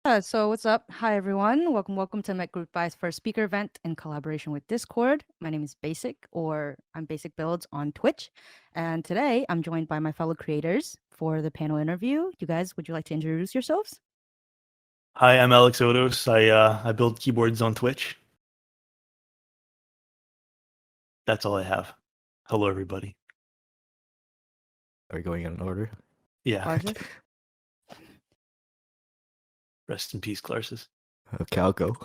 So what's up? Hi everyone. Welcome to Met Group Buy's first speaker event in collaboration with Discord. My name is Basick, or I'm Basic Builds on Twitch. And today I'm joined by my fellow creators for the panel interview. You guys, would you like to introduce yourselves? Hi, I'm Alexotos. I build keyboards on Twitch. That's all I have. Hello, everybody. Are we going in order? Yeah. Glarses? Rest in peace, Glarses. Okay, I'll go.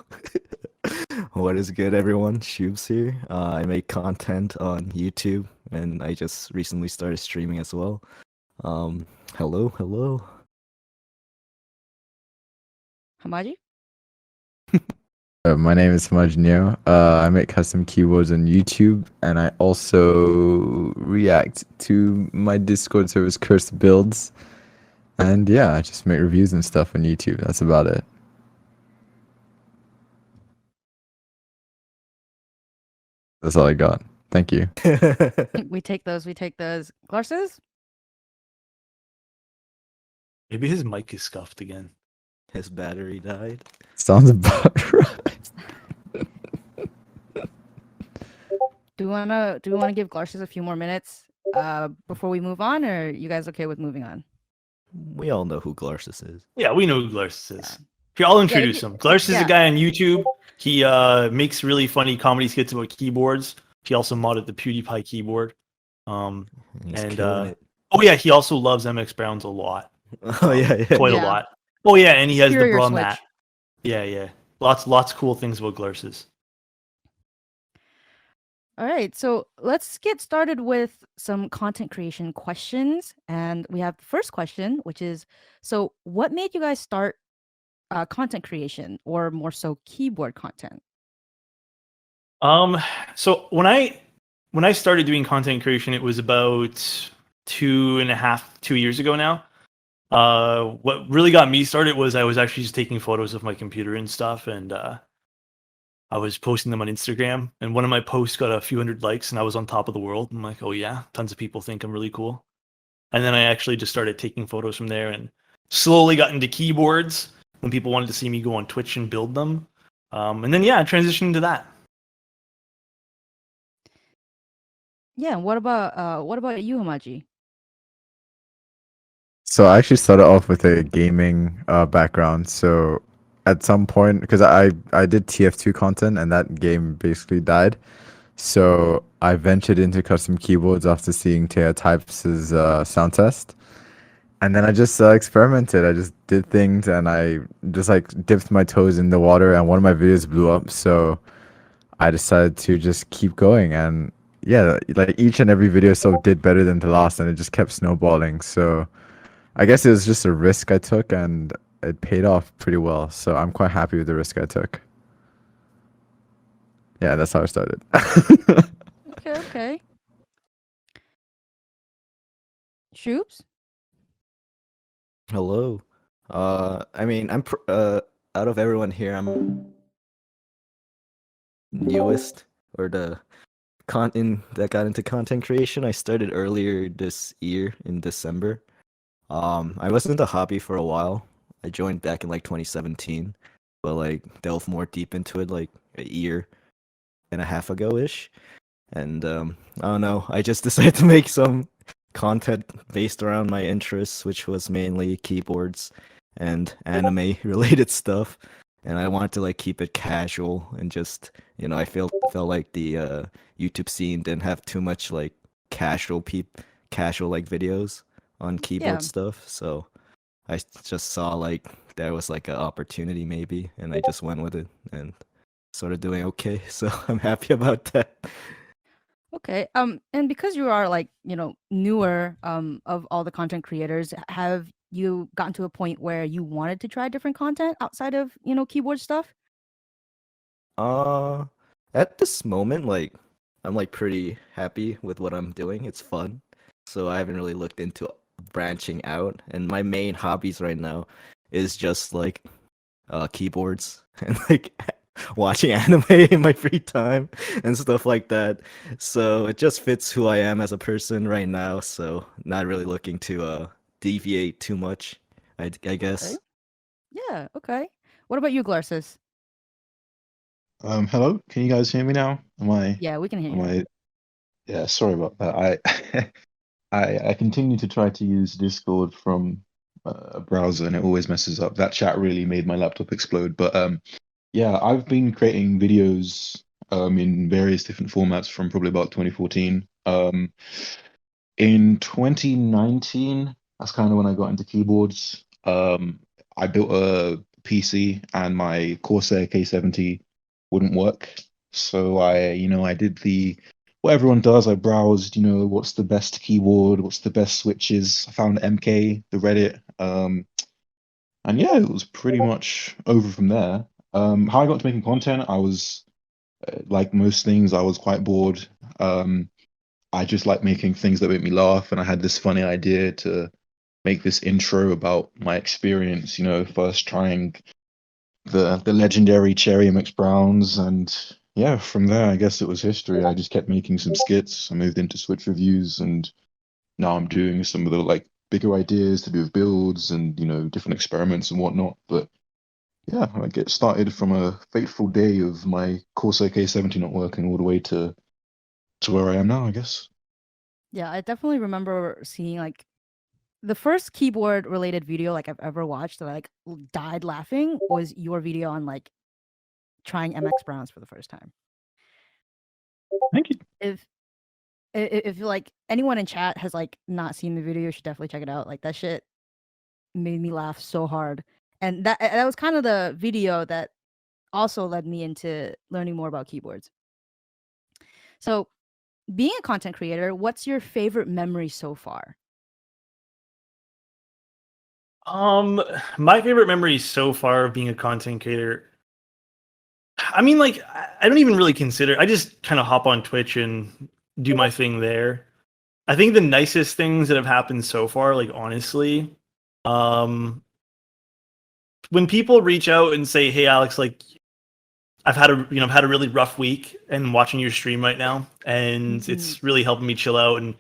What is good, everyone? Shoobs here. I make content on YouTube, and I just recently started streaming as well. Hello. Hamaji? My name is Hamaji Neo. I make custom keyboards on YouTube, and I also react to my Discord service, Cursed Builds. And yeah, I just make reviews and stuff on YouTube. That's about it. That's all I got. Thank you. We take those. Glarses? Maybe his mic is scuffed again. His battery died. Sounds about right. Do we wanna give Glarses a few more minutes before we move on, or are you guys okay with moving on? We all know who Glarses is. Yeah, we know who Glarses is. Here, I'll introduce him. Glarses is a guy on YouTube. He makes really funny comedy skits about keyboards. He also modded the PewDiePie keyboard. He's killing it. Oh yeah, he also loves MX Browns a lot. Oh yeah. Quite a Yeah. lot. Oh yeah, and he has the Superior bra Switch. mat. Yeah. Lots cool things about Glarses. All right, so let's get started with some content creation questions. And we have the first question, which is, so what made you guys start content creation, or more so keyboard content? So when I started doing content creation, it was about 2 years ago now. What really got me started was I was actually just taking photos of my computer and stuff, and I was posting them on Instagram, and one of my posts got a few hundred likes, and I was on top of the world. I'm like, oh yeah, tons of people think I'm really cool. And then I actually just started taking photos from there, and slowly got into keyboards when people wanted to see me go on Twitch and build them. And then I transitioned into that. Yeah, what about you, Hamaji? So I actually started off with a gaming background. So at some point, because I did TF2 content and that game basically died. So I ventured into custom keyboards after seeing Taya Types' sound test. And then I just experimented. I just did things and I just dipped my toes in the water, and one of my videos blew up. So I decided to just keep going. And yeah, each and every video did better than the last, and it just kept snowballing. So I guess it was just a risk I took, and it paid off pretty well. So I'm quite happy with the risk I took. Yeah, that's how I started. Okay. Shoobs? Hello. I mean, out of everyone here, I'm newest, or that got into content creation. I started earlier this year in December. I was in the hobby for a while. I joined back in 2017, but delved more deep into it a year and a half ago ish. And I don't know. I just decided to make some content based around my interests, which was mainly keyboards and anime related stuff. And I wanted to keep it casual and just I felt like the YouTube scene didn't have too much casual videos on keyboard stuff. So I just saw there was an opportunity maybe, and I just went with it and started doing okay. So I'm happy about that. Okay. And because you are newer of all the content creators, have you gotten to a point where you wanted to try different content outside of, keyboard stuff? At this moment, I'm pretty happy with what I'm doing. It's fun. So I haven't really looked into branching out, and my main hobbies right now is just keyboards and watching anime in my free time and stuff like that. So it just fits who I am as a person right now. So not really looking to deviate too much, I guess. Okay. Yeah. Okay. What about you, Glarses? Hello, can you guys hear me now? Yeah, we can hear you Am now. I, yeah, sorry about that. I continue to try to use Discord from a browser and it always messes up. That chat really made my laptop explode. But yeah, I've been creating videos in various different formats from probably about 2014. In 2019, that's kind of when I got into keyboards. I built a PC and my Corsair K70 wouldn't work. So I did what everyone does. I browsed, what's the best keyboard, what's the best switches. I found MK, the Reddit. And yeah, it was pretty much over from there. How I got to making content, I was like most things, I was quite bored. Um, I just like making things that make me laugh, and I had this funny idea to make this intro about my experience, first trying the legendary Cherry MX Browns, and yeah, from there I guess it was history. I just kept making some skits. I moved into Switch reviews, and now I'm doing some of the like bigger ideas to do with builds and different experiments and whatnot. But yeah, I get started from a fateful day of my Corsair K70 not working all the way to where I am now, I guess. Yeah, I definitely remember seeing like the first keyboard related video like I've ever watched that I like died laughing was your video on like trying MX Browns for the first time. Thank you. If like anyone in chat has like not seen the video, you should definitely check it out. Like that shit made me laugh so hard. And that was kind of the video that also led me into learning more about keyboards. So, being a content creator, what's your favorite memory so far? My favorite memory so far of being a content creator. I mean, like, I don't even really consider. I just kind of hop on Twitch and do my thing there. I think the nicest things that have happened so far, like honestly, when people reach out and say, "Hey, Alex, like, I've had a really rough week, and watching your stream right now, and it's really helping me chill out, and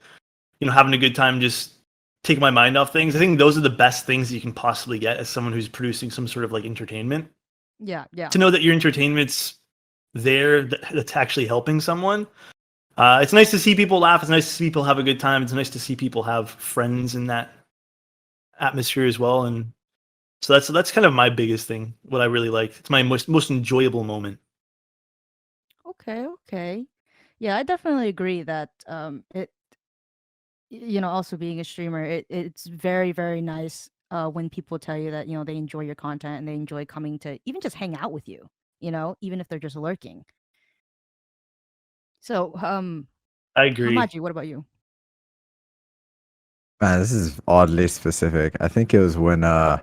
having a good time, just take my mind off things." I think those are the best things you can possibly get as someone who's producing some sort of like entertainment. Yeah. To know that your entertainment's there, that's actually helping someone. It's nice to see people laugh. It's nice to see people have a good time. It's nice to see people have friends in that atmosphere as well. And so that's kind of my biggest thing. What I really like. It's my most enjoyable moment. Okay. Yeah, I definitely agree that it also being a streamer, it's very, very nice when people tell you that, they enjoy your content and they enjoy coming to even just hang out with you, even if they're just lurking. So, I agree. Hamaji, what about you? Man, this is oddly specific. I think it was when I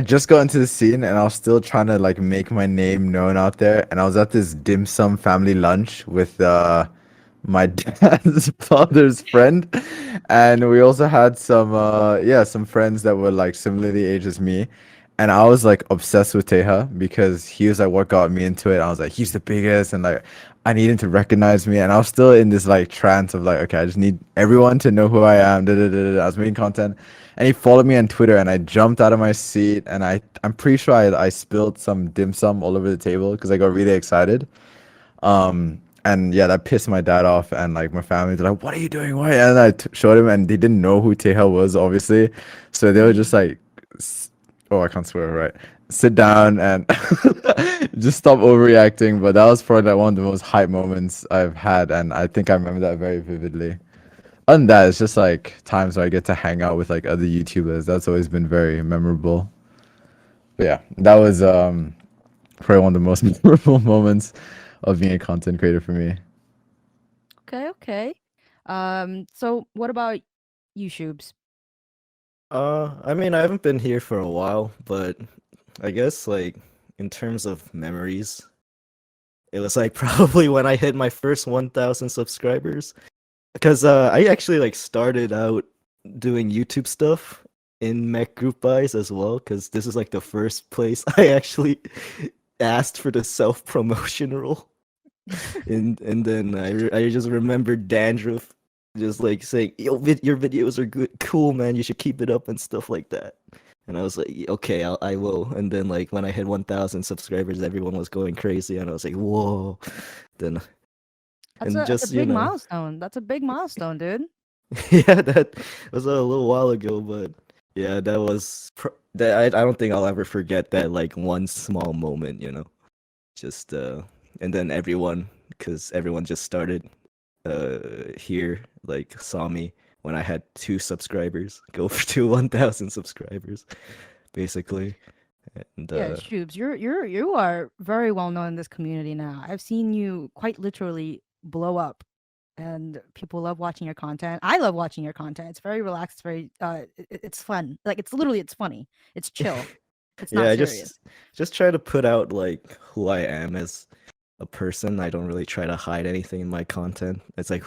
just got into the scene and I was still trying to like make my name known out there, and I was at this dim sum family lunch with my dad's father's friend, and we also had some friends that were like similarly age as me, and I was like obsessed with 𝐓𝐢𝐻𝐦𝐻 because he was like what got me into it. I was like, he's the biggest, and like I need him to recognize me, and I was still in this like trance of like, okay, I just need everyone to know who I am. I was making content, and he followed me on Twitter, and I jumped out of my seat, and I'm pretty sure I spilled some dim sum all over the table because I got really excited. And yeah, that pissed my dad off, and like my family, they're like, "What are you doing? Why?" And I showed him, and they didn't know who 𝐓𝐻𝐻𝐦 was, obviously, so they were just like, "Oh, I can't swear, right? Sit down and just stop overreacting." But that was probably like one of the most hype moments I've had, and I think I remember that very vividly. Other than that, it's just like times where I get to hang out with like other YouTubers. That's always been very memorable. But yeah, that was probably one of the most memorable moments of being a content creator for me. Okay. So what about you, Shoobs? I mean, I haven't been here for a while, but I guess like in terms of memories, it was like probably when I hit my first 1,000 subscribers, because I actually like started out doing YouTube stuff in Mech Group Buys as well, because this is like the first place I actually asked for the self-promotion role. and then I just remembered Dandruff just like saying, "Yo, your videos are good, cool, man. You should keep it up," and stuff like that. And I was like, okay, I will. And then like when I hit 1,000 subscribers, everyone was going crazy, and I was like, whoa. Then That's a just big milestone. That's a big milestone, dude. yeah, that was a little while ago, but yeah, that was that I don't think I'll ever forget that like one small moment, just and then because everyone just started here, like saw me when I had 2 subscribers go to 1,000 subscribers, basically. And Yeah, Shoobs, you are very well known in this community now. I've seen you quite literally blow up, and people love watching your content. I love watching your content. It's very relaxed. It's very it's fun. Like it's funny. It's chill. It's yeah, not I serious. just try to put out like who I am as a person. I don't really try to hide anything in my content. It's like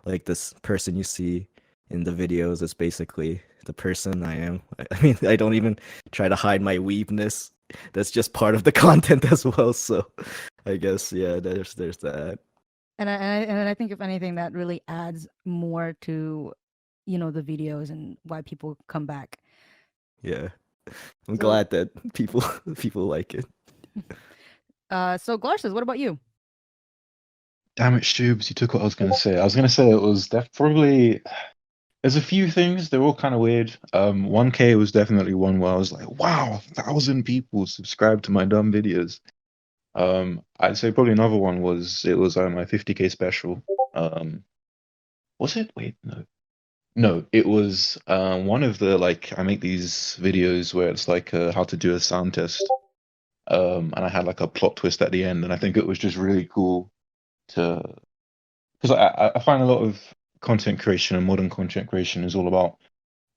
like this person you see in the videos is basically the person I am. I mean, I don't even try to hide my weebness. That's just part of the content as well. So I guess yeah, there's that. And I think if anything, that really adds more to, the videos and why people come back. Yeah, I'm So- glad that people like it. So Glarses, what about you? Damn it, Shoobs, you took what I was going to say. I was going to say it was probably. There's a few things, they're all kind of weird. 1K was definitely one where I was like, wow, 1,000 people subscribed to my dumb videos. I'd say probably another one was my 50K special. Was it? Wait, no. No, it was one of the like I make these videos where it's like how to do a sound test. And I had like a plot twist at the end, and I think it was just really cool to because I find a lot of content creation and modern content creation is all about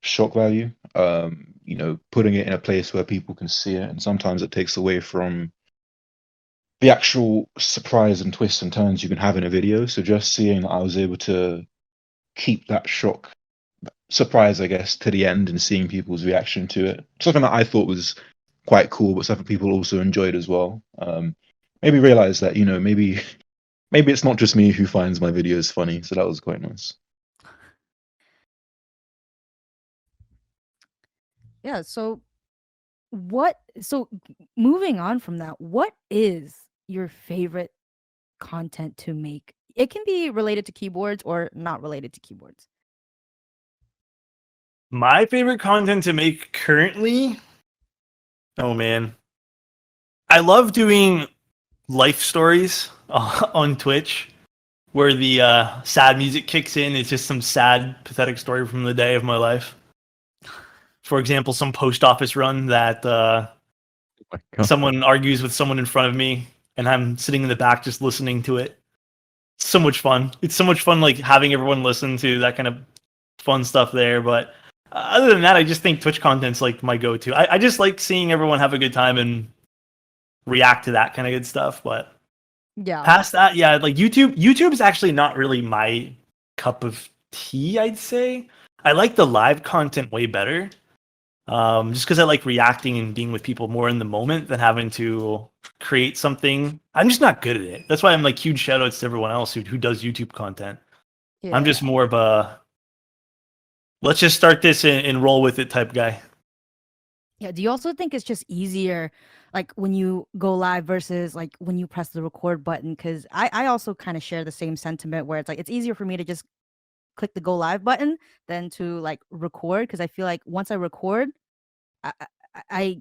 shock value. Putting it in a place where people can see it, and sometimes it takes away from the actual surprise and twists and turns you can have in a video. So just seeing that I was able to keep that surprise, I guess, to the end and seeing people's reaction to it, something that I thought was quite cool, but something people also enjoyed as well. Maybe realize that maybe it's not just me who finds my videos funny. So that was quite nice. Yeah, so moving on from that, what is your favorite content to make? It can be related to keyboards or not related to keyboards. My favorite content to make currently, oh man, I love doing life stories on Twitch, where the sad music kicks in. It's just some sad, pathetic story from the day of my life. For example, some post office run that someone argues with someone in front of me, and I'm sitting in the back just listening to it. It's so much fun. It's so much fun, like having everyone listen to that kind of fun stuff there. But other than that, I just think Twitch content's like my go-to. I just like seeing everyone have a good time and react to that kind of good stuff. But Yeah. past that, yeah, like YouTube's actually not really my cup of tea, I'd say. I like the live content way better. Just because I like reacting and being with people more in the moment than having to create something. I'm just not good at it. That's why I'm like huge shout outs to everyone else who does YouTube content. Yeah. I'm just more of a let's just start this and roll with it type guy. Yeah. Do you also think it's just easier, like when you go live versus like when you press the record button? Because I also kind of share the same sentiment where it's like it's easier for me to just click the go live button than to like record, because I feel like once I record, I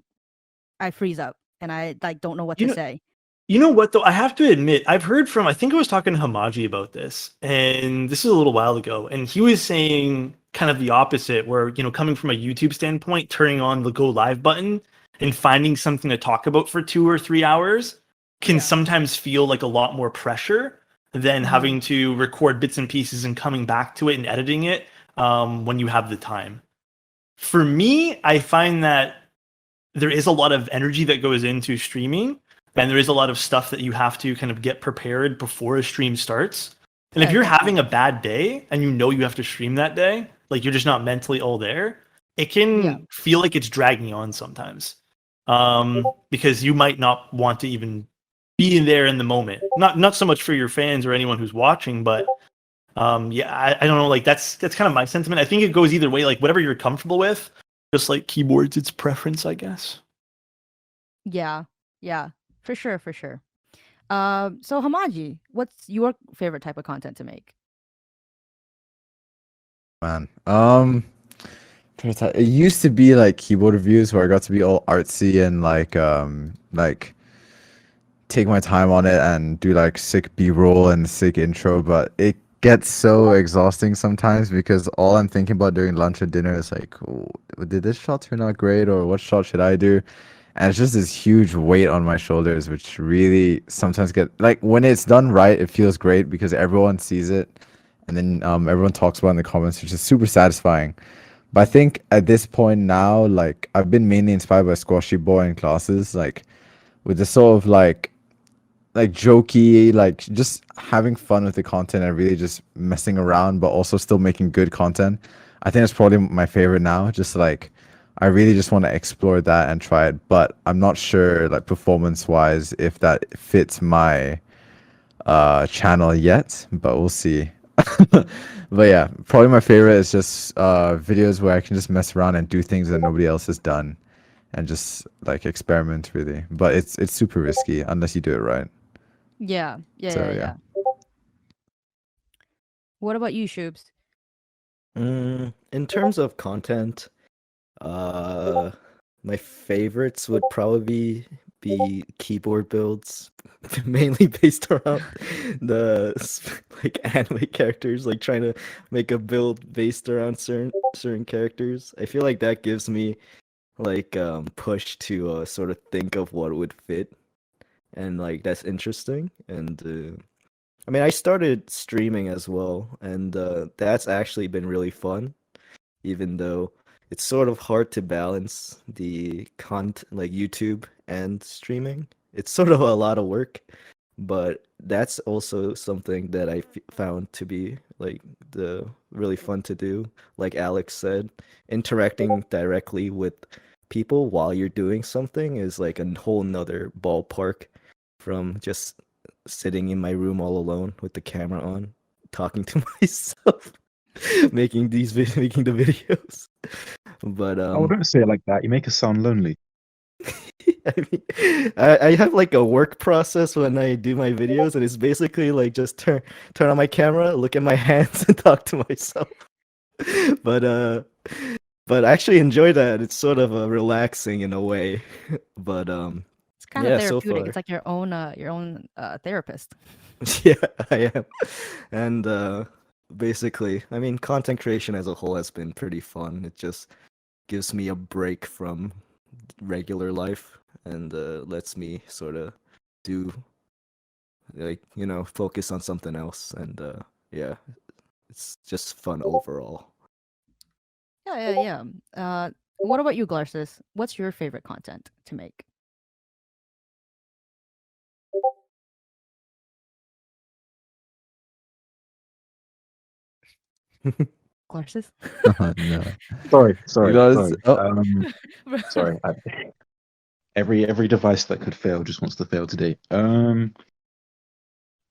freeze up and I like don't know what to say. You know what though? I have to admit, I've heard from, I think I was talking to Hamaji about this, and this is a little while ago, and he was saying kind of the opposite, where coming from a YouTube standpoint, turning on the go live button and finding something to talk about for 2 or 3 hours can sometimes feel like a lot more pressure than having to record bits and pieces and coming back to it and editing it when you have the time. For me, I find that there is a lot of energy that goes into streaming, and there is a lot of stuff that you have to kind of get prepared before a stream starts. And if you're having a bad day and you have to stream that day, like you're just not mentally all there, it can feel like it's dragging on sometimes. Because you might not want to even be in there in the moment. Not so much for your fans or anyone who's watching, but I don't know, like that's kind of my sentiment. I think it goes either way, like whatever you're comfortable with. just like keyboards, it's preference, I guess. Yeah, yeah, for sure, for sure. So Hamaji, what's your favorite type of content to make? Man. It used to be like keyboard reviews where I got to be all artsy and like take my time on it and do like sick B-roll and sick intro, but it gets so exhausting sometimes because all I'm thinking about during lunch or dinner is like, "Oh, did this shot turn out great, or what shot should I do?" And it's just this huge weight on my shoulders, which really sometimes get like when it's done right, it feels great because everyone sees it, and then everyone talks about it in the comments, which is super satisfying. But I think at this point now, like I've been mainly inspired by Squashy Boy and Glarses, like with the sort of like jokey, like just having fun with the content and really just messing around, but also still making good content. I think that's probably my favorite now. Just like I really just want to explore that and try it, but I'm not sure like performance wise if that fits my channel yet, but we'll see. But yeah, probably my favorite is just videos where I can just mess around and do things that nobody else has done and just like experiment really. But it's super risky unless you do it right. Yeah, yeah, So, yeah, yeah. yeah. What about you, Shoobs? In terms of content, my favorites would probably be keyboard builds, mainly based around like anime characters, like trying to make a build based around certain characters. I feel like that gives me like push to sort of think of what would fit, and like that's interesting. And I mean, I started streaming as well, and that's actually been really fun, even though it's sort of hard to balance the content like YouTube and streaming. It's sort of a lot of work, but that's also something that found to be like the really fun to do. Like Alex said, interacting directly with people while you're doing something is like a whole nother ballpark from just sitting in my room all alone with the camera on, talking to myself, making making the videos. But Oh, don't say it like that. You make us sound lonely. I mean, I have like a work process when I do my videos, and it's basically like just turn on my camera, look at my hands, and talk to myself. But but I actually enjoy that. It's sort of relaxing in a way. But It's kind of yeah, so therapeutic. far. It's like your own therapist. Yeah, I am. And basically, I mean, content creation as a whole has been pretty fun. It just gives me a break from regular life and lets me sort of do like, focus on something else. And yeah, it's just fun overall. Yeah, yeah, yeah. What about you, Glarses? What's your favorite content to make? Glarses? No. Sorry, You sorry, guys, sorry. oh, Sorry. Every device that could fail just wants to fail today.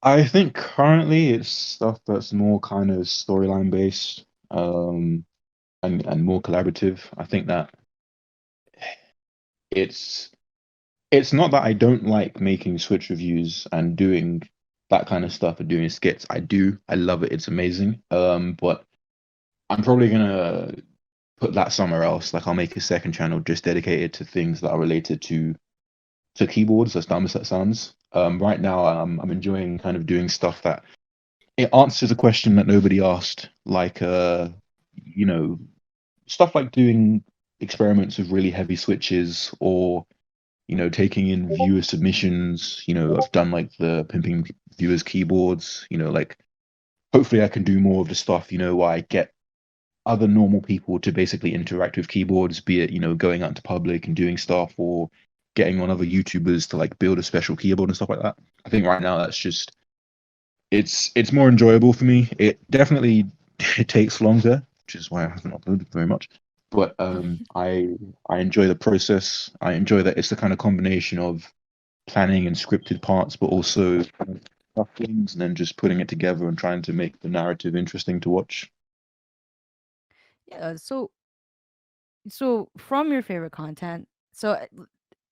I think currently it's stuff that's more kind of storyline based, and more collaborative. I think that it's it's not that I don't like making Switch reviews and doing that kind of stuff and doing skits. I do. I love it. It's amazing. But I'm probably gonna put that somewhere else. Like I'll make a second channel just dedicated to things that are related to keyboards, as dumb as that sounds. Right now, I'm enjoying kind of doing stuff that it answers a question that nobody asked, like you know, stuff like doing experiments with really heavy switches, or taking in viewer submissions. I've done like the pimping viewers keyboards. Like hopefully I can do more of the stuff. Where I get other normal people to basically interact with keyboards, be it going out into public and doing stuff, or getting on other YouTubers to like build a special keyboard and stuff like that. I think right now that's just it's more enjoyable for me. It definitely it takes longer, which is why I haven't uploaded very much. But I enjoy the process. I enjoy that it's the kind of combination of planning and scripted parts, but also tough things, and then just putting it together and trying to make the narrative interesting to watch. Yeah, so So from your favorite content, so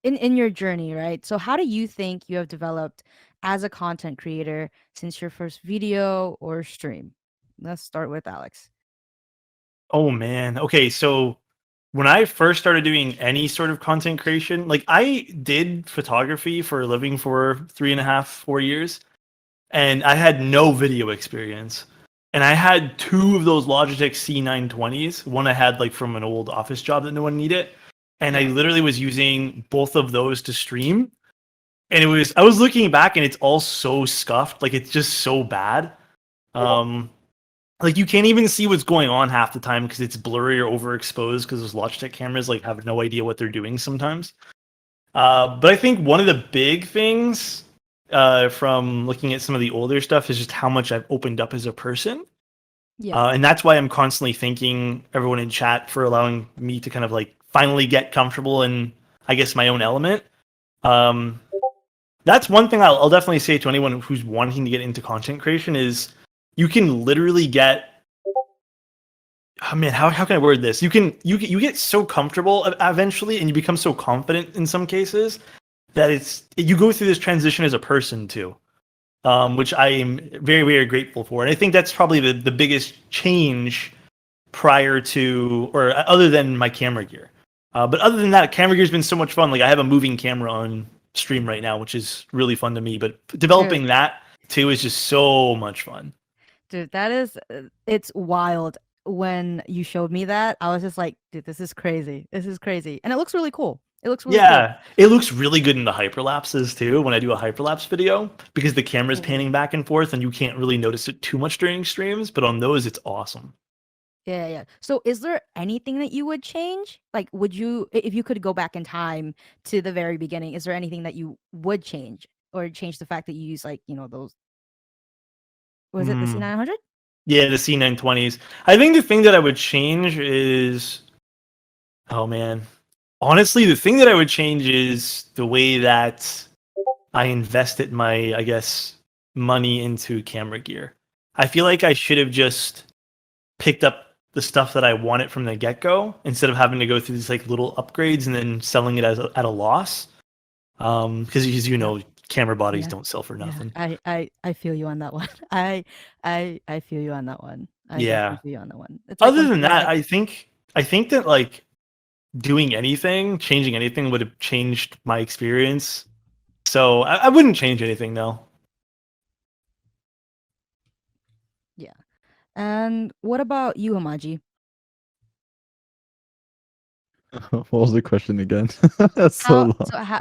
in your journey, right? So how do you think you have developed as a content creator since your first video or stream? Let's start with Alex. Oh man. Okay, so when I first started doing any sort of content creation, like I did photography for a living for 3.5, 4 years, and I had no video experience. And I had two of those Logitech C920s. One I had like from an old office job that no one needed. And I literally was using both of those to stream. And I was looking back and it's all so scuffed. Like it's just so bad. Like you can't even see what's going on half the time because it's blurry or overexposed because those Logitech cameras like have no idea what they're doing sometimes. But I think one of the big things from looking at some of the older stuff is just how much I've opened up as a person. Yeah. And that's why I'm constantly thanking everyone in chat for allowing me to kind of like finally get comfortable in, I guess, my own element. That's one thing I'll definitely say to anyone who's wanting to get into content creation is you can literally get, oh man, how can I word this? You get so comfortable eventually, and you become so confident in some cases that you go through this transition as a person too, which I am very, very grateful for. And I think that's probably the biggest change prior to, or other than my camera gear. But other than that, camera gear's been so much fun. Like I have a moving camera on stream right now, which is really fun to me. But developing that too is just so much fun. Dude, that is, it's wild. When you showed me that, I was just like, dude, this is crazy. This is crazy. And it looks really cool. It looks really cool. It looks really good in the hyperlapses too when I do a hyperlapse video because the camera's panning back and forth and you can't really notice it too much during streams, but on those it's awesome. Yeah. So is there anything that you would change? Like would you, if you could go back in time to the very beginning, is there anything that you would change or change the fact that you use like, those, was it the C900? Yeah, the C920s. I think the thing that I would change is, oh man. Honestly, the thing that I would change is the way that I invested my, I guess, money into camera gear. I feel like I should have just picked up the stuff that I wanted from the get-go instead of having to go through these like little upgrades and then selling it at a loss. Because as you know, camera bodies don't sell for nothing. I feel you on that one. I feel you on that one. I Yeah. feel you on that one. It's Other than that, I think that like doing anything, changing anything would have changed my experience. So I wouldn't change anything though. Yeah. And what about you, Hamaji? What was the question again? That's so long. So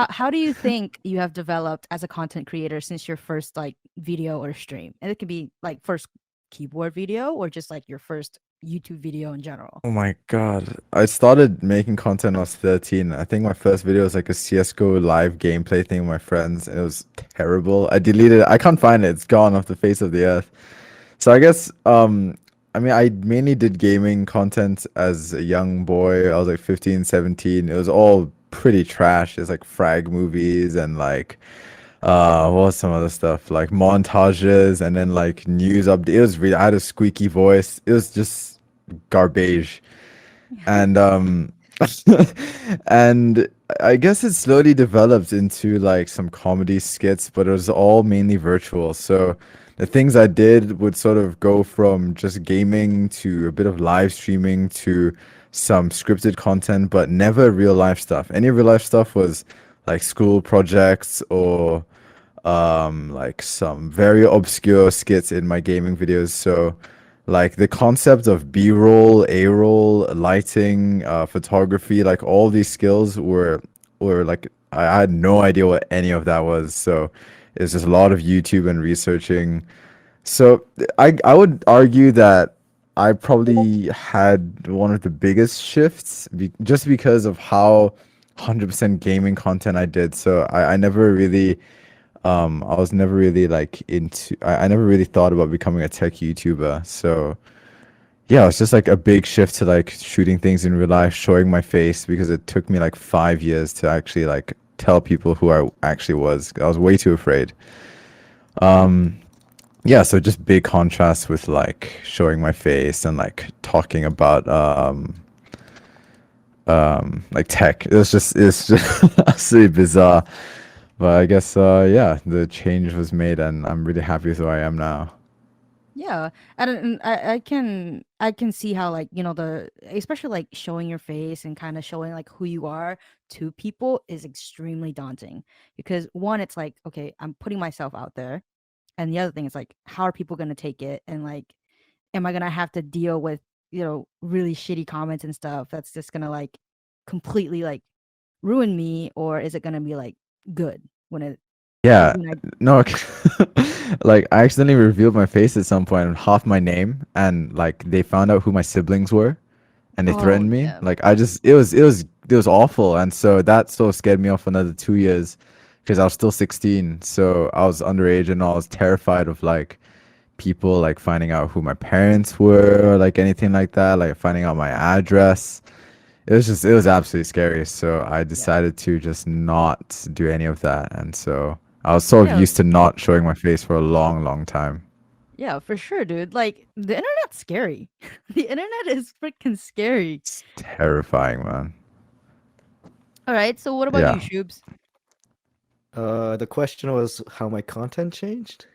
how do you think you have developed as a content creator since your first like video or stream? And it could be like first keyboard video or just like your first YouTube video in general. Oh my god. I started making content when I was 13. I think my first video was like a CSGO live gameplay thing with my friends. It was terrible. I deleted it. I can't find it. It's gone off the face of the earth. So I guess I mean, I mainly did gaming content as a young boy. I was like 15, 17. It was all pretty trash. It's like frag movies and like what was some other stuff? Like montages and then like news updates. It was really, I had a squeaky voice. It was just garbage. And and I guess it slowly developed into like some comedy skits, but it was all mainly virtual. So the things I did would sort of go from just gaming to a bit of live streaming to some scripted content, but never real life stuff. Any real life stuff was like school projects or like some very obscure skits in my gaming videos. So like the concept of B-roll, A-roll, lighting, photography, like all these skills were like I had no idea what any of that was. So it's just a lot of YouTube and researching. So I would argue that I probably had one of the biggest shifts just because of how 100% gaming content I did. So I never really I was never really like into I never really thought about becoming a tech YouTuber. So yeah, it's just like a big shift to like shooting things in real life, showing my face because it took me like 5 years to actually like tell people who I actually was. I was way too afraid. Yeah, so just big contrast with like showing my face and like talking about like tech. It's just absolutely bizarre. But I guess yeah, the change was made, and I'm really happy with who I am now. Yeah, and I can see how, like, you know, the especially like showing your face and kind of showing like who you are to people is extremely daunting, because one, it's like, okay, I'm putting myself out there, and the other thing is like, how are people gonna take it, and like, am I gonna have to deal with, you know, really shitty comments and stuff that's just gonna like completely like ruin me, or is it gonna be like good when it Yeah, when I no, like I accidentally revealed my face at some point and half my name, and like they found out who my siblings were, and they oh threatened me. yeah Like I just, it was awful, and so that sort of scared me off another 2 years, because I was still 16, so I was underage, and I was terrified of like people like finding out who my parents were or like anything like that, like finding out my address. It was absolutely scary. So I yeah decided to just not do any of that. And so I was sort of yeah used to not showing my face for a long, long time. yeah, for sure, dude. Like, the internet's scary. The internet is freaking scary. It's terrifying, man. All right, so what about you, Yeah. Shoobs? The question was how my content changed.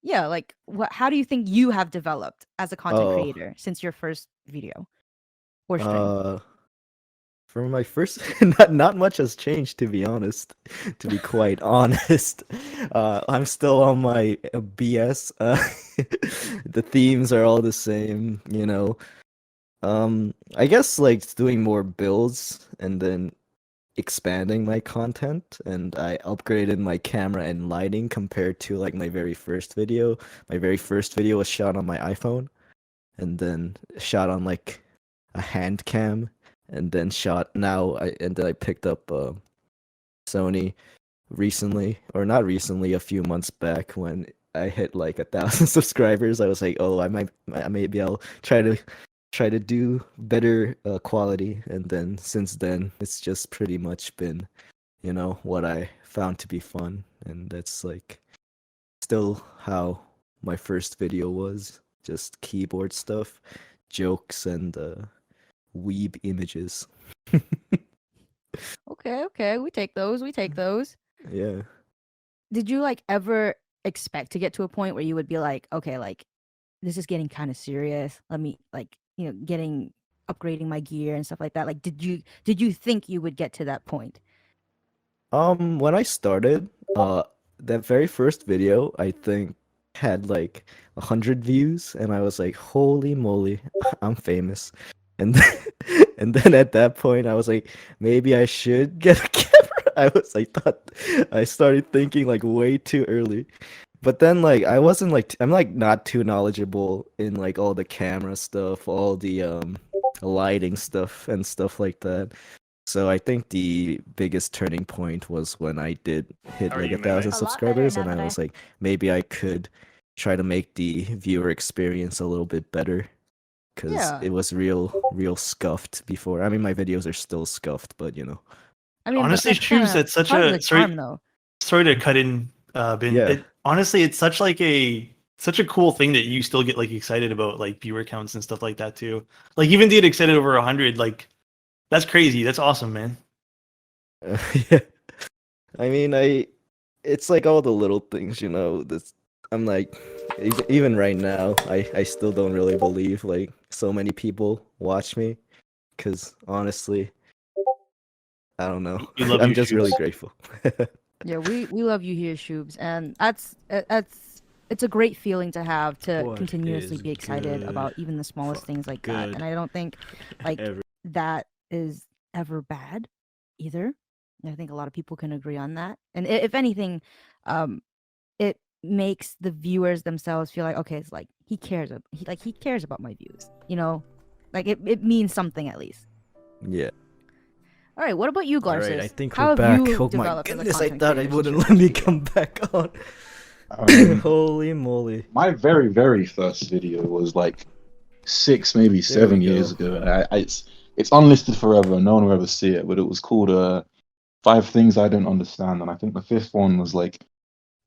Yeah, like, how do you think you have developed as a content Oh, creator since your first video or stream? uh, for my first, not much has changed, to be honest. To be quite honest, I'm still on my BS. The themes are all the same, you know. I guess like doing more builds and then expanding my content, and I upgraded my camera and lighting compared to like my very first video. My very first video was shot on my iPhone, and then shot on like a hand cam, and then I picked up Sony recently, or not recently, a few months back when I hit like 1,000 subscribers. I was like, oh, maybe I'll try to do better quality, and then since then it's just pretty much been, you know, what I found to be fun, and that's like still how my first video was, just keyboard stuff, jokes, and weeb images. Okay, we take those. We take those. Yeah. Did you like ever expect to get to a point where you would be like, okay, like, this is getting kind of serious. Let me, like, you know, upgrading my gear and stuff like that. Like, did you think you would get to that point? When I started, that very first video, I think had like 100 views, and I was like, "Holy moly, I'm famous!" And then, and then at that point, I was like, maybe I should get a camera. I started thinking like way too early. But then like I wasn't like I'm like not too knowledgeable in like all the camera stuff, all the lighting stuff and stuff like that. So I think the biggest turning point was when I did hit How are like you, 1,000 Meme? A lot better subscribers, and now I that was like, maybe I could try to make the viewer experience a little bit better, because Yeah. it was real scuffed before. I mean, my videos are still scuffed, but you know. I mean, but Honestly, that's Shoes, kind of that's such part of the a charm, though. sorry to cut in, Ben. Yeah. Honestly, it's such a cool thing that you still get like excited about like viewer counts and stuff like that too. Like even to get excited over 100, like that's crazy. That's awesome, man. Yeah. I mean, it's like all the little things, you know. This I'm like, even right now, I still don't really believe like so many people watch me, because honestly, I don't know. We love I'm you, just really Shoes. grateful. Yeah, we love you here, Shoobs, and that's it's a great feeling to have, to What continuously is be excited good? about even the smallest things like that. Good. And I don't think like Every- that is ever bad either. And I think a lot of people can agree on that. And if anything, it makes the viewers themselves feel like, okay, it's like he cares. He cares about my views. You know, like it means something at least. Yeah. All right, what about you, All right, Glarses? I think How we're have back. you Oh my developed as a goodness, I content thought it creator since your wouldn't let first me video? come back on. Holy moly. My very first video was like 6, maybe There we 7 years go. ago. It's unlisted forever. No one will ever see it. But it was called 5 Things I Don't Understand, and I think the 5th one was like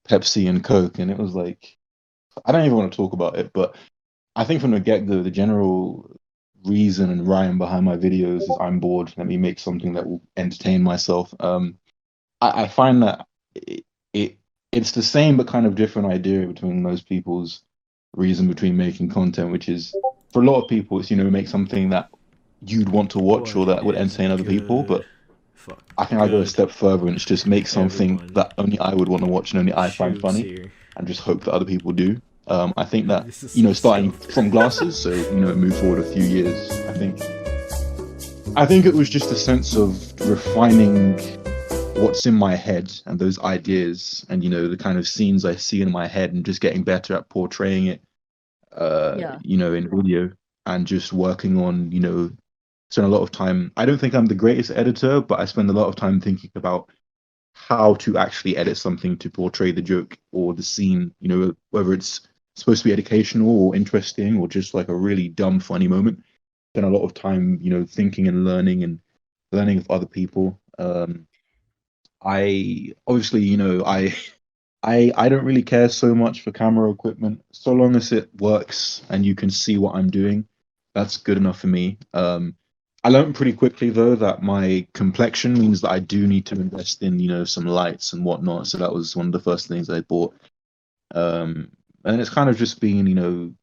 Pepsi and Coke, and it was like I don't even want to talk about it. But I think from the get go, the general reason and rhyme behind my videos is I'm bored. Let me make something that will entertain myself. I find that it's the same but kind of different idea between most people's reason between making content, which is for a lot of people, it's make something that you'd want to watch or that would entertain other people. But I think I go a step further and it's just make something that only I would want to watch and only I find funny, and just hope that other people do. I think that starting from Glarses, so move forward a few years. I think it was just a sense of refining what's in my head and those ideas, and the kind of scenes I see in my head, and just getting better at portraying it, in video, and just working on spend a lot of time. I don't think I'm the greatest editor, but I spend a lot of time thinking about how to actually edit something to portray the joke or the scene, whether it's supposed to be educational or interesting or just like a really dumb funny moment. Spend a lot of time thinking and learning of other people. I obviously I don't really care so much for camera equipment, so long as it works and you can see what I'm doing. That's good enough for me. I learned pretty quickly though that my complexion means that I do need to invest in some lights and whatnot. So that was one of the first things I bought. And it's kind of just been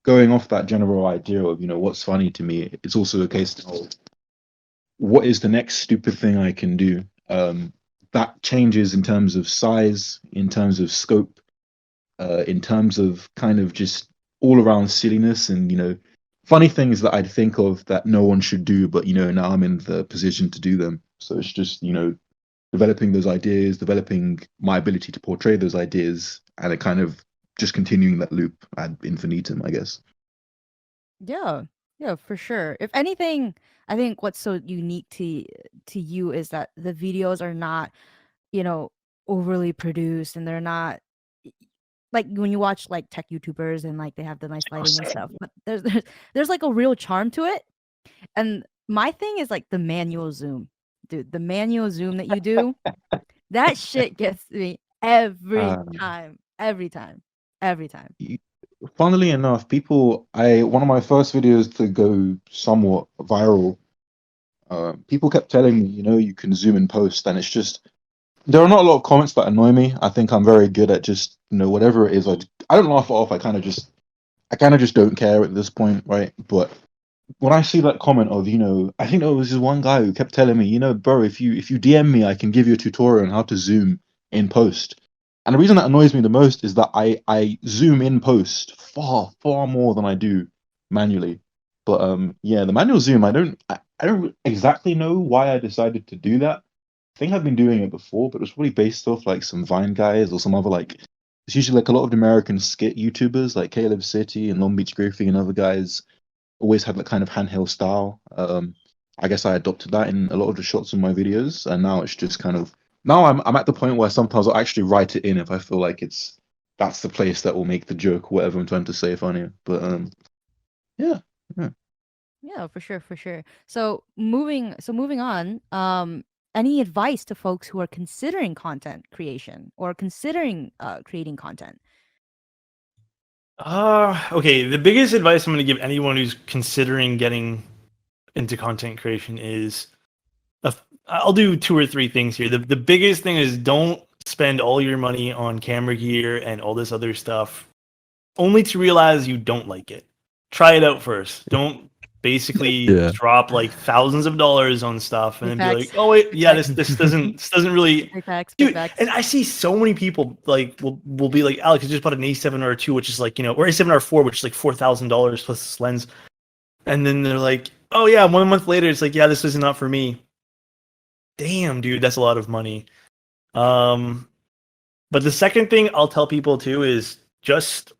going off that general idea of what's funny to me. It's also a case of what is the next stupid thing I can do. That changes in terms of size, in terms of scope, in terms of kind of just all around silliness and funny things that I'd think of that no one should do, but now I'm in the position to do them. So it's just developing those ideas, developing my ability to portray those ideas, and it kind of just continuing that loop ad infinitum, I guess. Yeah, yeah, for sure. If anything, I think what's so unique to you is that the videos are not, overly produced, and they're not like when you watch like tech YouTubers and like they have the nice lighting and stuff. But there's like a real charm to it. And my thing is like the manual zoom, dude. The manual zoom that you do, that shit gets me every time, every time, every time. Funnily enough, one of my first videos to go somewhat viral, people kept telling me, you can zoom in post, and it's just there are not a lot of comments that annoy me. I think I'm very good at just whatever it is. I don't laugh it off. I kind of just don't care at this point, right? But when I see that comment of I think there was this one guy who kept telling me, bro, if you DM me, I can give you a tutorial on how to zoom in post. And the reason that annoys me the most is that I zoom in post far more than I do manually. But yeah, the manual zoom, I don't exactly know why I decided to do that. I think I've been doing it before, but it was probably based off like some Vine guys or some other it's usually like a lot of the American skit YouTubers like 𝐓𝐢𝐦𝐻 and Long Beach Griffy and other guys always had that kind of handheld style. I guess I adopted that in a lot of the shots in my videos, and now it's just kind of I'm at the point where sometimes I'll actually write it in if I feel like that's the place that will make the joke or whatever I'm trying to say funnier. But yeah. Yeah, for sure, for sure. So moving on, any advice to folks who are considering content creation or considering creating content? Okay, the biggest advice I'm going to give anyone who's considering getting into content creation is I'll do 2 or 3 things here. The biggest thing is don't spend all your money on camera gear and all this other stuff only to realize you don't like it. Try it out first. Don't basically drop like thousands of dollars on stuff and then be like, oh wait, yeah, this doesn't really dude. And I see so many people like will be like, Alex, I just bought an A7R2, which is like, or A7R4, which is like $4,000 plus this lens. And then they're like, oh yeah, 1 month later, it's like, yeah, this is not for me. Damn, dude, that's a lot of money. But the second thing I'll tell people too is just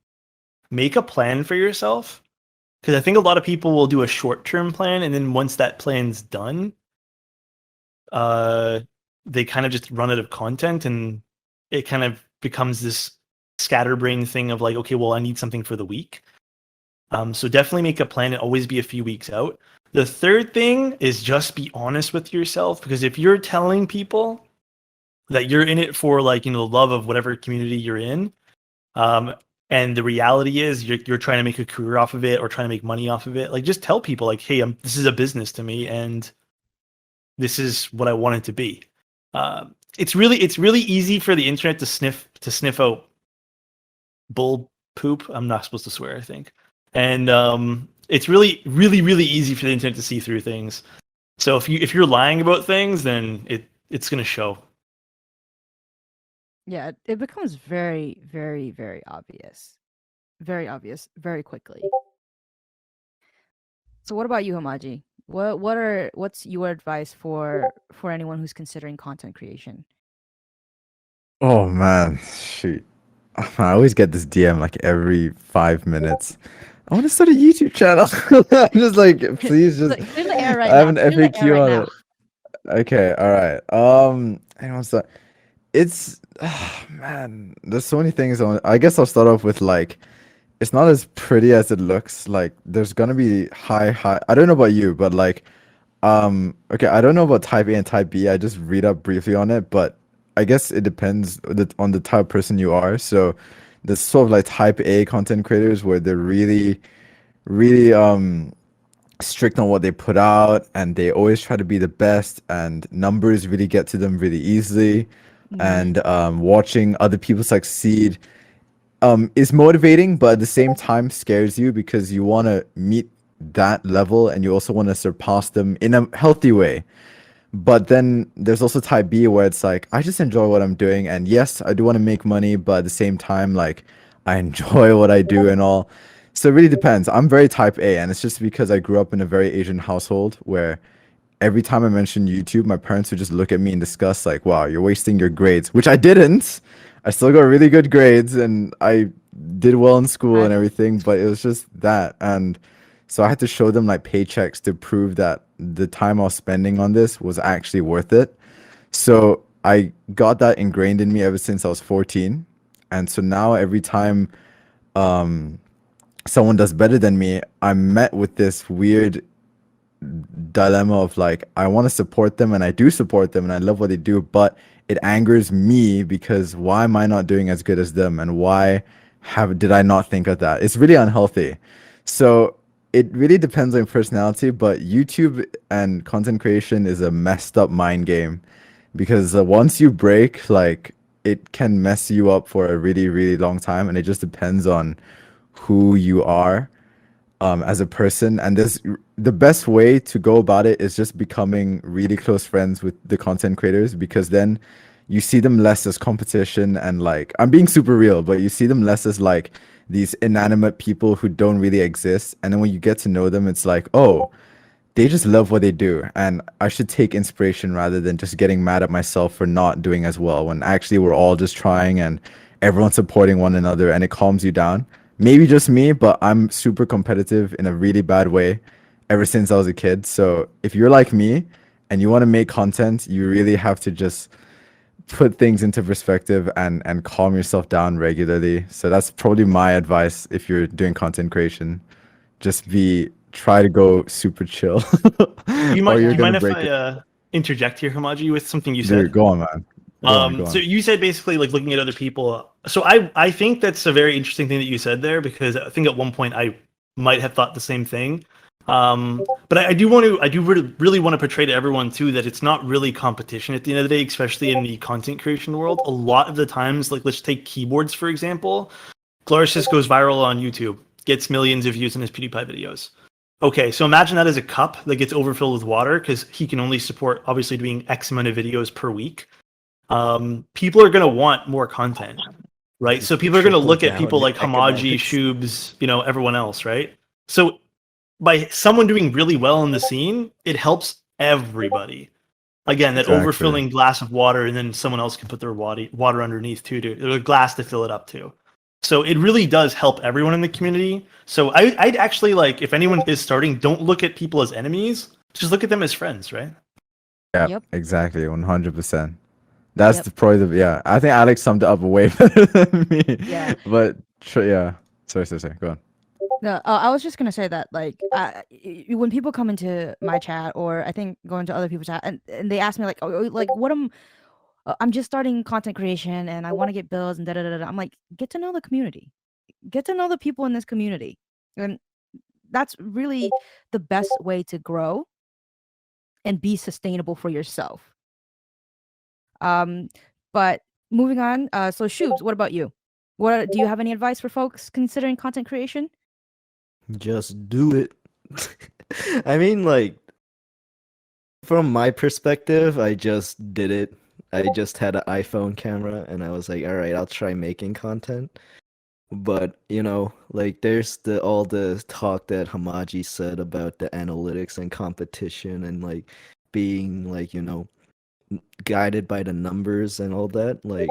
make a plan for yourself. Because I think a lot of people will do a short-term plan, and then once that plan's done, they kind of just run out of content, and it kind of becomes this scatterbrain thing of like, okay, well, I need something for the week. So definitely make a plan and always be a few weeks out. The third thing is just be honest with yourself, because if you're telling people that you're in it for like, the love of whatever community you're in, and the reality is you're trying to make a career off of it or trying to make money off of it, like just tell people like, hey, this is a business to me, and this is what I want it to be. It's really easy for the internet to sniff out bull poop. I'm not supposed to swear, I think. And it's really easy for the internet to see through things. So if you're lying about things, then it's gonna show. Yeah, it becomes very, very, very obvious. Very obvious, very quickly. So what about you, Hamaji? What's your advice for anyone who's considering content creation? Oh man, shoot. I always get this DM like every 5 minutes. I want to start a YouTube channel. I'm just like, please just. Clear the air right I have now. an Clear the air FAQ right on now. it. Okay, all right. I want to start. It's man, there's so many things on. I guess I'll start off with like, it's not as pretty as it looks. Like, there's gonna be high. I don't know about you, but like, okay, I don't know about type A and type B. I just read up briefly on it, but I guess it depends on the type of person you are. So there's sort of like type A content creators where they're really strict on what they put out, and they always try to be the best, and numbers really get to them really easily. And watching other people succeed is motivating, but at the same time scares you because you want to meet that level and you also want to surpass them in a healthy way. But then there's also type B where it's like, I just enjoy what I'm doing, and yes, I do want to make money, but at the same time, like, I enjoy what I do and all. So it really depends. I'm very type A, and it's just because I grew up in a very Asian household where every time I mention YouTube, my parents would just look at me and discuss like, wow, you're wasting your grades, which I didn't. I still got really good grades and I did well in school and everything, but it was just that. And so I had to show them like paychecks to prove that the time I was spending on this was actually worth it. So I got that ingrained in me ever since I was 14. And so now every time someone does better than me, I'm met with this weird dilemma of like, I want to support them and I do support them and I love what they do, but it angers me because why am I not doing as good as them, and why did I not think of that? It's really unhealthy. So it really depends on your personality, but YouTube and content creation is a messed up mind game because once you break, like, it can mess you up for a really long time, and it just depends on who you are as a person. And the best way to go about it is just becoming really close friends with the content creators, because then you see them less as competition, and like, I'm being super real, but you see them less as like these inanimate people who don't really exist. And then when you get to know them, it's like, oh, they just love what they do, and I should take inspiration rather than just getting mad at myself for not doing as well, when actually we're all just trying and everyone's supporting one another, and it calms you down. Maybe just me, but I'm super competitive in a really bad way ever since I was a kid. So if you're like me and you want to make content, you really have to just put things into perspective and calm yourself down regularly. So that's probably my advice if you're doing content creation. Just try to go super chill. You or mind, you're you gonna mind if break it. I interject here, Hamaji, with something you Dude, said? go on, man. Go on. So you said basically like looking at other people. So I think that's a very interesting thing that you said there, because I think at one point I might have thought the same thing. But I do really want to portray to everyone too that it's not really competition at the end of the day, especially in the content creation world. A lot of the times, like, let's take keyboards for example. Glarses goes viral on YouTube, gets millions of views in his PewDiePie videos. Okay, so imagine that as a cup that gets overfilled with water because he can only support obviously doing X amount of videos per week. People are going to want more content, right? So people are going to look at people like Hamaji, Shoobs, everyone else, right? So by someone doing really well in the scene, it helps everybody. Again, that Exactly. overfilling glass of water, and then someone else can put their water underneath too, there's a glass to fill it up too. So it really does help everyone in the community. So I'd actually, like, if anyone is starting, don't look at people as enemies. Just look at them as friends, right? Yeah, Yep. exactly, 100%. That's Yep. the probably yeah. I think Alex summed it up way better than me. Yeah. But yeah. Sorry. Go on. No, I was just gonna say that, like, when people come into my chat, or I think go into other people's chat, and they ask me like, oh, like, I'm just starting content creation and I want to get bills and da da da da. I'm like, get to know the community. get to know the people in this community. And that's really the best way to grow and be sustainable for yourself. But moving on, so Shoobs, what about you? What do you have any advice for folks considering content creation? Just do it. I mean, like, from my perspective, I just did it. I just had an iPhone camera and I was like, all right, I'll try making content. But, you know, like there's all the talk that Hamaji said about the analytics and competition and like being like, you know, guided by the numbers and all that. Like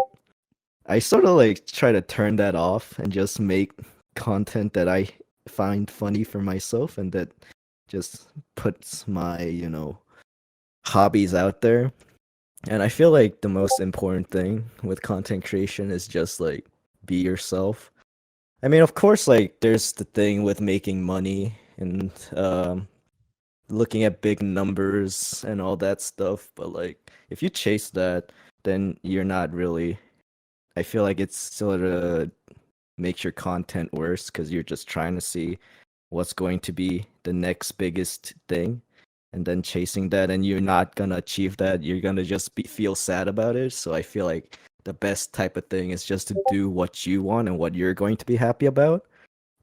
I sort of like try to turn that off and just make content that I find funny for myself and that just puts my, you know, hobbies out there. And I feel like the most important thing with content creation is just like be yourself. I mean, of course, like there's the thing with making money and looking at big numbers and all that stuff, but like if you chase that, then you're not really. I feel like it's sort of makes your content worse because you're just trying to see what's going to be the next biggest thing, and then chasing that, and you're not gonna achieve that. You're gonna just feel sad about it. So I feel like the best type of thing is just to do what you want and what you're going to be happy about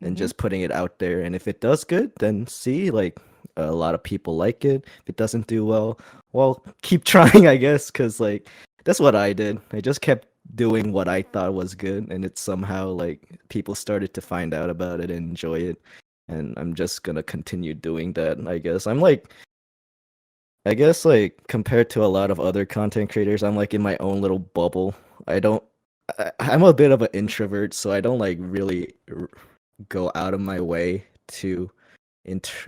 and Mhm. just putting it out there. And if it does good, then see, like a lot of people like it. If it doesn't do well, keep trying, I guess, because like that's what I did. I just kept doing what I thought was good, and it somehow like people started to find out about it and enjoy it. And I'm just gonna continue doing that, I guess. I guess like compared to a lot of other content creators, I'm like in my own little bubble. I'm a bit of an introvert, so I don't like really go out of my way to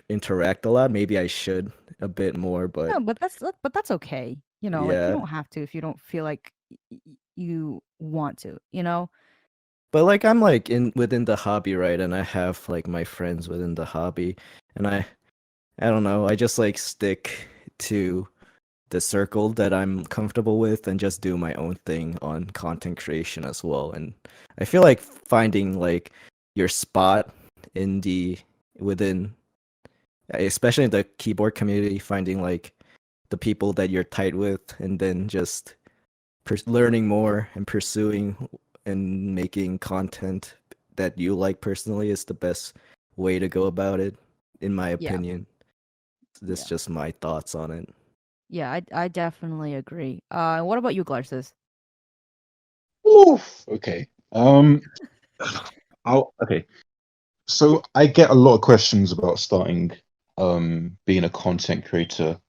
interact a lot. Maybe I should a bit more, but No, but that's okay. You know, like you yeah. don't have to if you don't feel like you want to, you know? But like I'm like in within the hobby, right? And I have like my friends within the hobby, and I don't know, I just like stick to the circle that I'm comfortable with and just do my own thing on content creation as well. And I feel like finding like your spot in the within especially in the keyboard community, finding like the people that you're tight with and then just learning more and pursuing and making content that you like personally is the best way to go about it, in my Yeah. opinion. This Yeah. just my thoughts on it. Yeah, I definitely agree. What about you, Glarses? Oof. Okay. Okay. So I get a lot of questions about starting, being a content creator,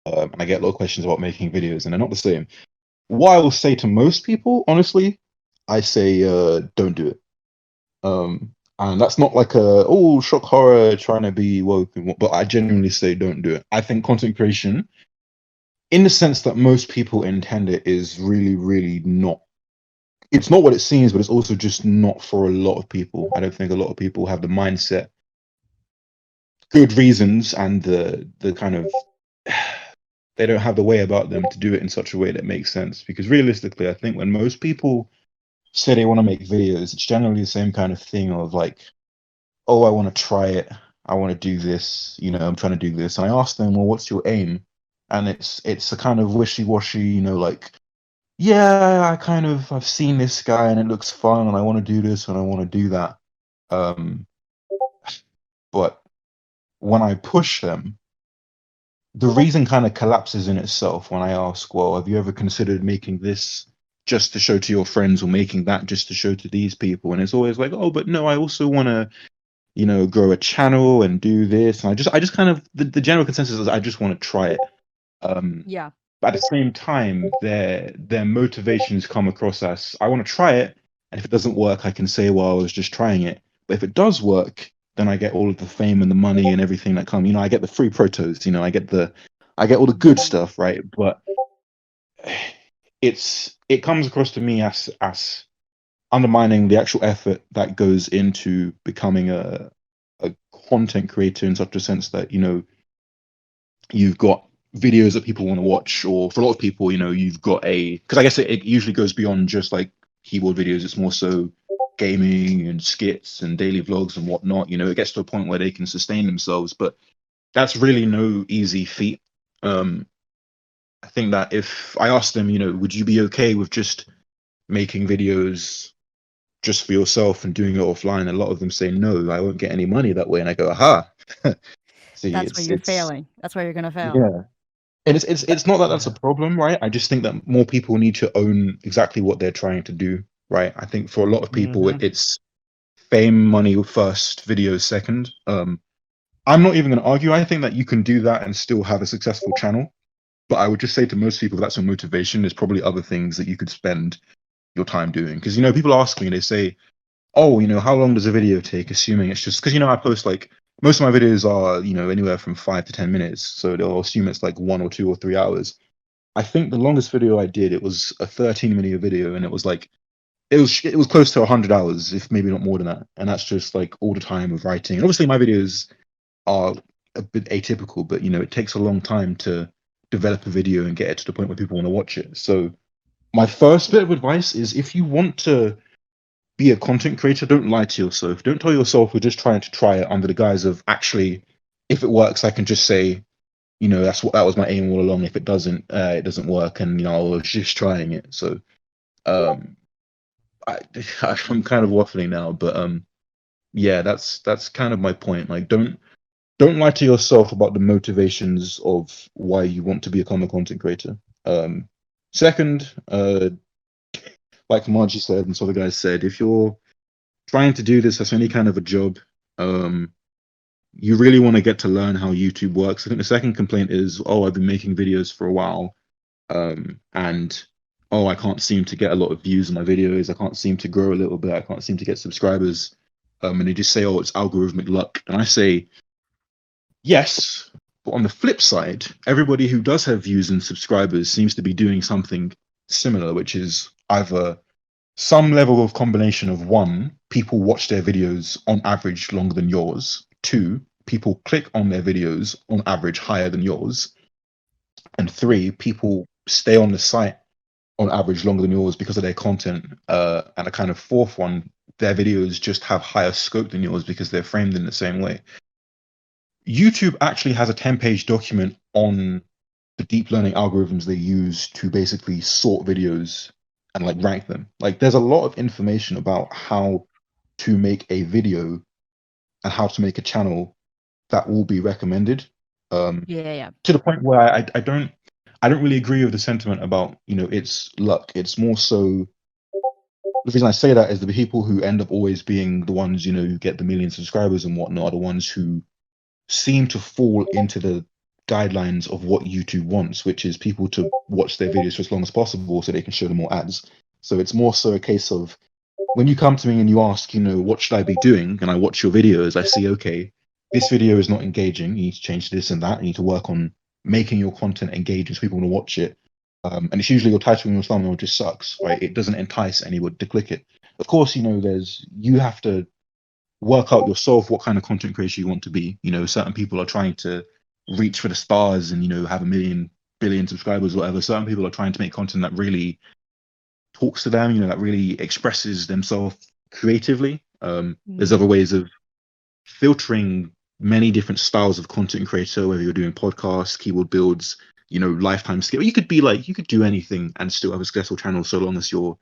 and I get a lot of questions about making videos, and they're not the same. What I will say to most people, honestly, I say, don't do it. And that's not like shock horror trying to be woke, but I genuinely say don't do it. I think content creation, in the sense that most people intend it, is really, really not. It's not what it seems, but it's also just not for a lot of people. I don't think a lot of people have the mindset, good reasons, and the kind of they don't have the way about them to do it in such a way that makes sense. Because realistically, I think when most people say they want to make videos, it's generally the same kind of thing of like, oh, I want to try it, I want to do this, I'm trying to do this. And I ask them, well, what's your aim? And it's a kind of wishy-washy, like, yeah, I've seen this guy and it looks fun and I want to do this and I want to do that. But when I push them, the reason kind of collapses in itself when I ask, well, have you ever considered making this just to show to your friends, or making that just to show to these people? And it's always like, oh, but no, I also want to, grow a channel and do this. And I just kind of, the general consensus is I just want to try it. Yeah. But at the same time, their motivations come across as, I want to try it, and if it doesn't work, I can say, well, I was just trying it. But if it does work, then I get all of the fame and the money and everything that come. I get the free protos. I get all the good stuff, right? But it comes across to me as undermining the actual effort that goes into becoming a content creator, in such a sense that you've got videos that people want to watch, or for a lot of people, you've got because I guess it usually goes beyond just like keyboard videos. It's more so gaming and skits and daily vlogs and whatnot. You know, it gets to a point where they can sustain themselves, but that's really no easy feat. I think that if I asked them, you know, would you be okay with just making videos just for yourself and doing it offline? A lot of them say no, I won't get any money that way. And I go, aha. See, That's where you're failing. That's where you're gonna fail. Yeah. And it's not that that's a Yeah. problem, right? I just think that more people need to own exactly what they're trying to do, right? I think for a lot of people, Mhm. it's fame, money first, videos second. I'm not even going to argue. I think that you can do that and still have a successful channel. But I would just say to most people, that's your motivation. There's probably other things that you could spend your time doing. Because, you know, people ask me, they say, oh, you know, how long does a video take? Assuming it's just because, you know, I post like most of my videos are, you know, anywhere from 5 to 10 minutes. So they'll assume it's like 1 or 2 or 3 hours. I think the longest video I did, it was a 13-minute video, and it was like it was close to 100 hours, if maybe not more than that. And that's just like all the time of writing. And obviously, my videos are a bit atypical, but you know, it takes a long time to develop a video and get it to the point where people want to watch it. So my first bit of advice is if you want to be a content creator, don't lie to yourself. Don't tell yourself you're just trying to try it under the guise of actually, if it works, I can just say, you know, that was my aim all along. If it doesn't work, and you know, I was just trying it. So I'm kind of waffling now, but yeah, that's kind of my point. Like, don't lie to yourself about the motivations of why you want to become a content creator. Second, like Hamaji said and some other guys said, if you're trying to do this as any kind of a job, you really want to get to learn how YouTube works. I think the second complaint is, oh, I've been making videos for a while, and oh, I can't seem to get a lot of views on my videos. I can't seem to grow a little bit. I can't seem to get subscribers. And they just say, oh, it's algorithmic luck. And I say, yes, but on the flip side, everybody who does have views and subscribers seems to be doing something similar, which is either some level of combination of one, people watch their videos on average longer than yours. Two, people click on their videos on average higher than yours. And three, people stay on the site on average longer than yours because of their content. And a kind of fourth one, their videos just have higher scope than yours because they're framed in the same way. YouTube actually has a 10-page document on the deep learning algorithms they use to basically sort videos and like rank them. Like, there's a lot of information about how to make a video and how to make a channel that will be recommended. Yeah. To the point where I don't really agree with the sentiment about, you know, it's luck. It's more so, the reason I say that is the people who end up always being the ones, you know, who get the million subscribers and whatnot are the ones who seem to fall into the guidelines of what YouTube wants, which is people to watch their videos for as long as possible so they can show them more ads. So it's more so a case of, when you come to me and you ask, you know, what should I be doing? And I watch your videos, I see, okay, this video is not engaging. You need to change this and that. You need to work on making your content engaging so people want to watch it. And it's usually your title and your thumbnail just sucks, right? It doesn't entice anyone to click it. Of course, you know, you have to work out yourself what kind of content creator you want to be. You know, certain people are trying to reach for the stars and, you know, have 1 million, billion subscribers or whatever. Certain people are trying to make content that really talks to them, you know, that really expresses themselves creatively. There's other ways of filtering many different styles of content creator, whether you're doing podcasts, keyboard builds, you know, lifetime skill. You could do anything and still have a successful channel so long as you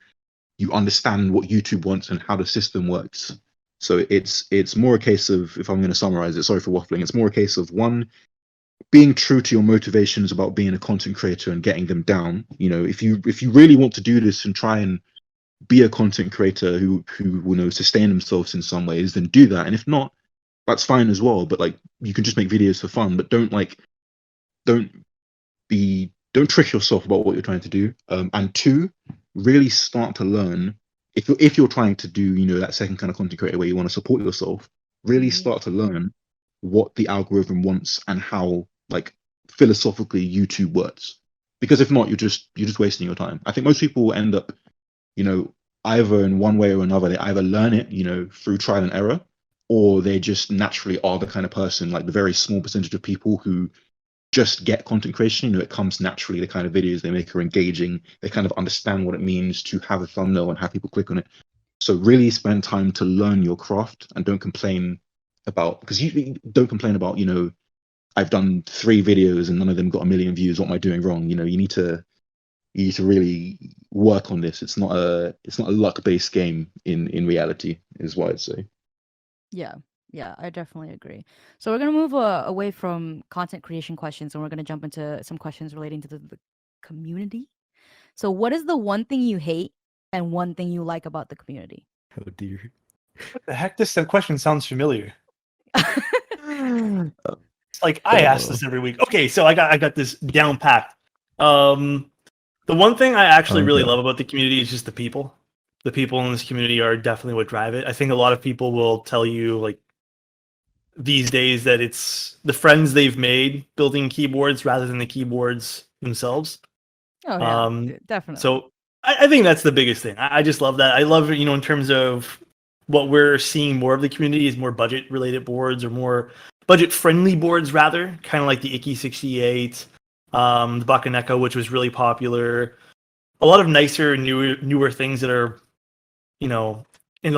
understand what YouTube wants and how the system works. So it's more a case of, if I'm going to summarize it, sorry for waffling, it's more a case of, one, being true to your motivations about being a content creator and getting them down. You know, if you really want to do this and try and be a content creator who will, you know, sustain themselves in some ways, then do that. And if not, that's fine as well. But like, you can just make videos for fun, but don't trick yourself about what you're trying to do. And two, really start to learn, if you're trying to do, you know, that second kind of content creator where you want to support yourself, really start to learn what the algorithm wants and how, like, philosophically YouTube works. Because if not, you're just wasting your time. I think most people will end up, you know, either in one way or another, they either learn it, you know, through trial and error, or they just naturally are the kind of person, like the very small percentage of people who just get content creation. You know, it comes naturally. The kind of videos they make are engaging. They kind of understand what it means to have a thumbnail and have people click on it. So really spend time to learn your craft and don't complain about, because you don't complain about, I've done 3 videos and none of them got a million views. What am I doing wrong? You need to really work on this. It's not a luck-based game in reality, is what I'd say. Yeah, I definitely agree. So we're gonna move away from content creation questions, and we're gonna jump into some questions relating to the community. So, what is the one thing you hate and one thing you like about the community? Oh dear. What the heck? This question sounds familiar. It's like I ask this every week. Okay, so I got this down packed. The one thing I actually really love about the community is just the people. The people in this community are definitely what drive it. I think a lot of people will tell you, like, these days that it's the friends they've made building keyboards rather than the keyboards themselves. Oh yeah, definitely. So I think that's the biggest thing. I just love that. I love it, in terms of what we're seeing more of the community is more budget related boards, or more budget friendly boards rather, kind of like the 𝐓𝐸𝐸68, the Bakaneko, which was really popular. A lot of nicer, newer things that are, in a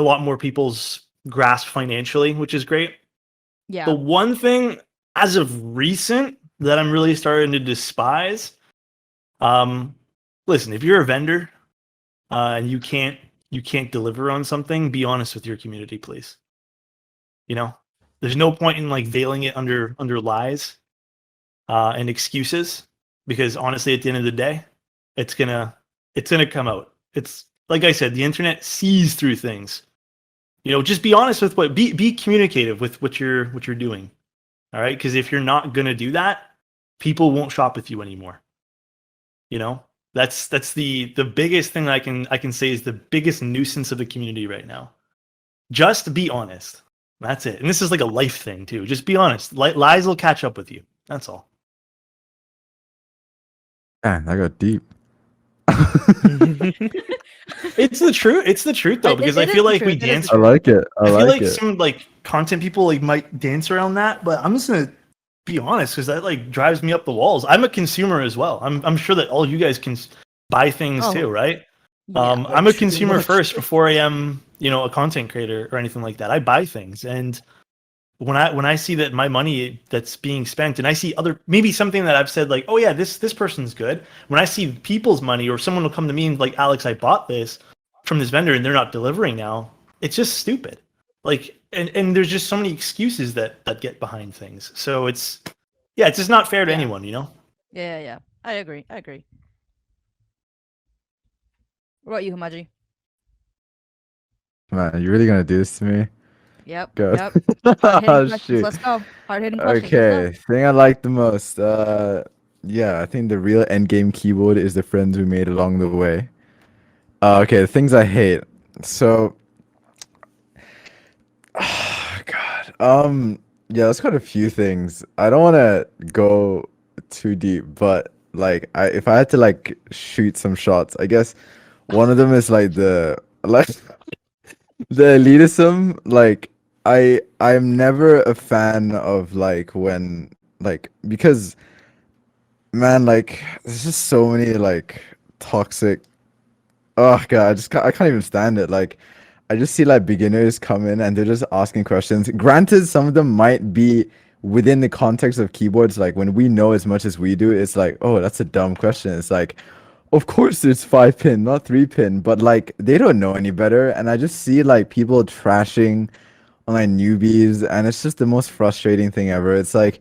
lot more people's grasp financially, which is great. Yeah. The one thing as of recent that I'm really starting to despise, listen, if you're a vendor and you can't deliver on something, be honest with your community, please. There's no point in like veiling it under lies and excuses, because honestly, at the end of the day, it's gonna come out. It's like I said, the internet sees through things. Just be honest with be communicative with what you're doing. All right, because if you're not gonna do that, people won't shop with you anymore. That's the biggest thing I can say is the biggest nuisance of the community right now. Just be honest. That's it. And this is like a life thing too. Just be honest. Lies will catch up with you. That's all. Man, I got deep. It's the truth. It's the truth though, because I feel like we dance. I like it. I feel like it. some like content people like might dance around that, but I'm just gonna be honest, because that like drives me up the walls. I'm a consumer as well. I'm sure that all you guys can buy things too, right? Yeah. I'm a consumer first before I am, a content creator or anything like that. I buy things, and when I see that my money that's being spent, and I see maybe something that I've said like, oh yeah, this person's good. When I see people's money, or someone will come to me and like, Alex, I bought this from this vendor and they're not delivering now. It's just stupid. Like, and there's just so many excuses that get behind things. So it's just not fair to anyone, Yeah. I agree. What about you, Hamaji? Man, you really gonna do this to me? Yep. Go. Yep. Oh, Hard-hitting questions. shoot. Let's go. Hard-hitting questions. Okay, thing I like the most. Yeah, I think the real end game keyboard is the friends we made along the way. Okay, the things I hate. So, God. Yeah, there's quite a few things. I don't want to go too deep, but like, if I had to like shoot some shots, I guess one of them is like the elitism. Like, I'm never a fan of like when like, because man, like there's just so many like toxic. Oh God, I can't even stand it. Like, I just see like beginners come in and they're just asking questions. Granted, some of them might be within the context of keyboards. Like when we know as much as we do, it's like, oh, that's a dumb question. It's like, of course it's 5-pin, not 3-pin. But like they don't know any better. And I just see like people trashing on like newbies, and it's just the most frustrating thing ever. It's like,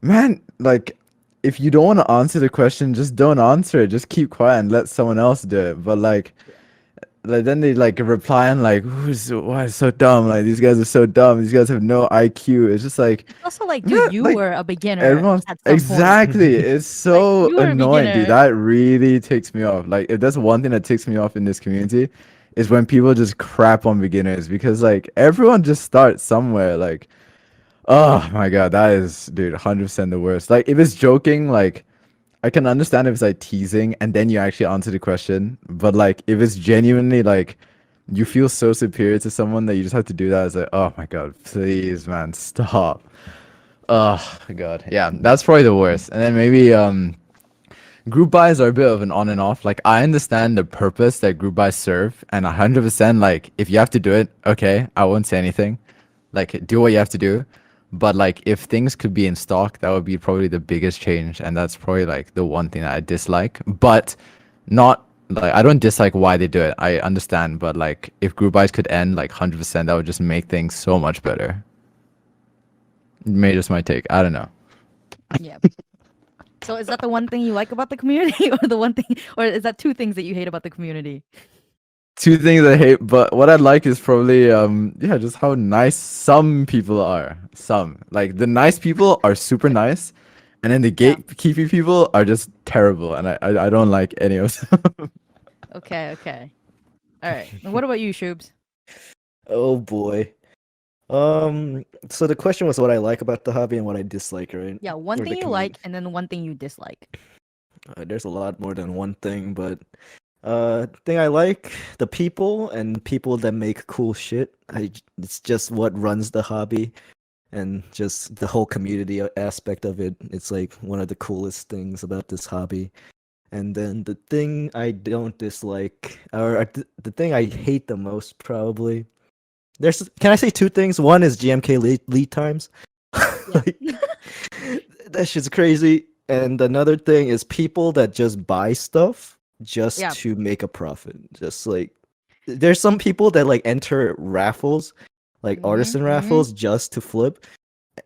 man, like if you don't want to answer the question, just don't answer it. Just keep quiet and let someone else do it. But like then they like reply and like, why is so dumb? Like these guys are so dumb. These guys have no IQ. It's just like, It's also like, dude, you like, were a beginner. everyone's at some exactly. It's so you were a annoying, beginner. dude. That really ticks me off. Like if there's one thing that ticks me off in this community, is when people just crap on beginners, because like everyone just starts somewhere. Like, oh my God, that is, dude, 100% the worst. Like if it's joking, like I can understand if it's like teasing and then you actually answer the question. But like if it's genuinely like you feel so superior to someone that you just have to do that, it's like, oh my God, please, man, stop. Oh my God. Yeah, that's probably the worst. And then maybe group buys are a bit of an on and off. Like I understand the purpose that group buys serve, and 100% like if you have to do it, okay, I won't say anything. Like do what you have to do. But like if things could be in stock, that would be probably the biggest change, and that's probably like the one thing that I dislike. But not like I don't dislike why they do it. I understand, but like if group buys could end like 100%, that would just make things so much better. Maybe just my take. I don't know. Yeah. So is that the one thing you like about the community, or the one thing, or is that two things that you hate about the community? Two things I hate, but what I like is probably yeah, just how nice some people are. Some like the nice people are super nice, and then the Yeah. gatekeeping people are just terrible, and I don't like any of them. Okay, okay. All right. And what about you, Shoobs? Oh boy. So the question was what I like about the hobby and what I dislike, right? Yeah, one Or thing the you like community. and then one thing you dislike. There's a lot more than one thing, but thing I like the people and people that make cool shit. It's just what runs the hobby and just the whole community aspect of it. It's like one of the coolest things about this hobby. And then the thing I don't dislike, or the thing I hate the most, probably. Can I say two things? One is GMK lead times. Yeah. Like, that shit's crazy. And another thing is people that just buy stuff just Yeah. to make a profit. Just like there's some people that like enter raffles, like artisan Mhm. raffles, just to flip.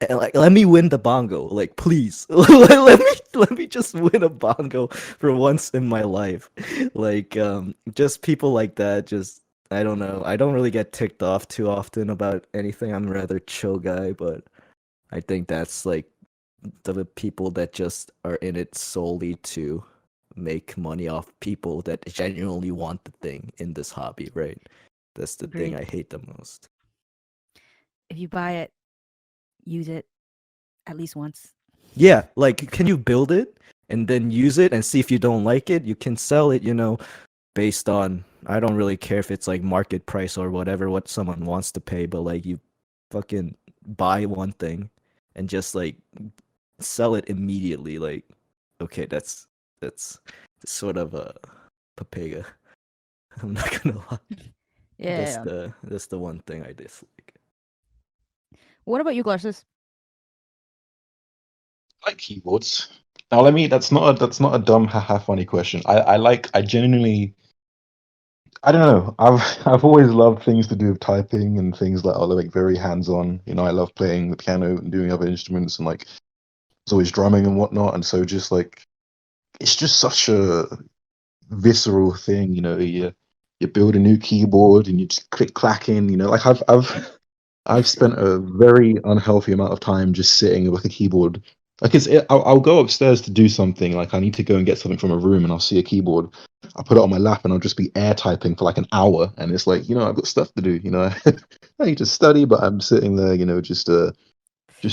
And, like, let me win the bongo, like please, let me just win a bongo for once in my life. Like just people like that. Just I don't know. I don't really get ticked off too often about anything. I'm a rather chill guy, but I think that's like the people that just are in it solely to make money off people that genuinely want the thing in this hobby, right? That's the thing Agreed. I hate the most. If you buy it, use it at least once. Yeah, like can you build it and then use it and see if you don't like it? You can sell it, based on I don't really care if it's like market price or whatever what someone wants to pay, but like you fucking buy one thing and just like sell it immediately. Like, okay, that's sort of a papega. I'm not gonna lie. Yeah. That's the one thing I dislike. What about you, Glarses? I like keyboards. Now let me. That's not a dumb haha funny question. I genuinely. I don't know. I've always loved things to do with typing and things that are like very hands on. I love playing the piano and doing other instruments and like there's always drumming and whatnot. And so just like it's just such a visceral thing. You build a new keyboard and you just click clacking. Like I've spent a very unhealthy amount of time just sitting with a keyboard. Like I'll go upstairs to do something. Like I need to go and get something from a room, and I'll see a keyboard. I'll put it on my lap, and I'll just be air typing for like an hour. And it's like I've got stuff to do. I need to study, but I'm sitting there, just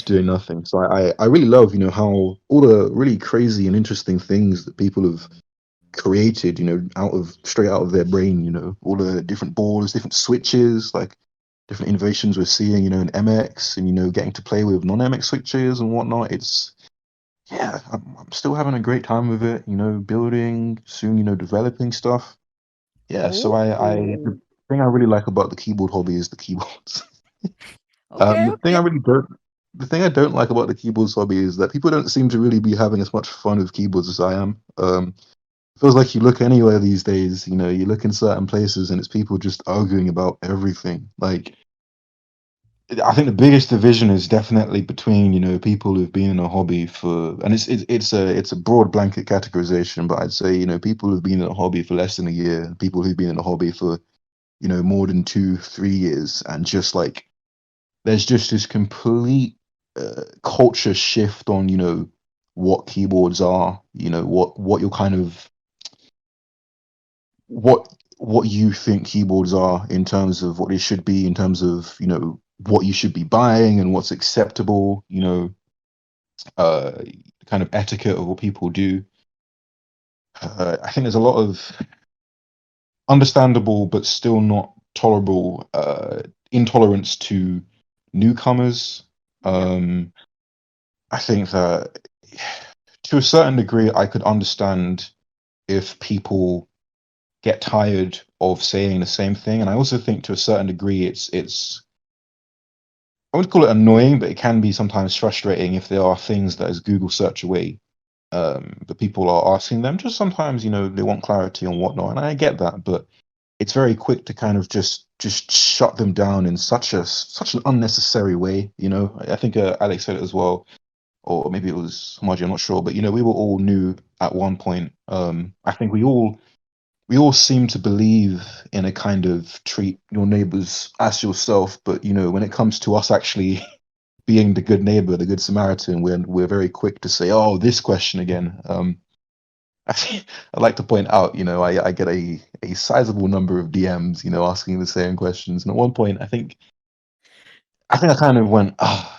doing nothing. So I really love how all the really crazy and interesting things that people have created, straight out of their brain. All the different boards, different switches, like different innovations we're seeing, in MX and, getting to play with non-MX switches and whatnot. I'm still having a great time with it, building, soon, developing stuff. Yeah, so the thing I really like about the keyboard hobby is the keyboards. Okay, okay. The thing I don't like about the keyboards hobby is that people don't seem to really be having as much fun with keyboards as I am. Feels like you look anywhere these days, you look in certain places and it's people just arguing about everything. Like, I think the biggest division is definitely between people who've been in a hobby for, and it's a broad blanket categorization, but I'd say people who've been in a hobby for less than a year, people who've been in a hobby for more than 2-3 years, and just like there's just this complete culture shift on what keyboards are, what you're kind of what you think keyboards are in terms of what they should be, in terms of what you should be buying and what's acceptable, kind of etiquette of what people do. I think there's a lot of understandable but still not tolerable intolerance to newcomers. I think that to a certain degree, I could understand if people get tired of saying the same thing, and I also think to a certain degree, it's I would call it annoying, but it can be sometimes frustrating if there are things that as Google search away, that people are asking them. Just sometimes, they want clarity and whatnot, and I get that, but it's very quick to kind of just shut them down in such an unnecessary way. I think Alex said it as well, or maybe it was Hamaji, I'm not sure, but we were all new at one point. I think we all seem to believe in a kind of treat your neighbors as yourself, but when it comes to us actually being the good neighbor, the good Samaritan, we're very quick to say, "Oh, this question again." I'd like to point out, I get a sizable number of DMs, asking the same questions, and at one point, I think I kind of went,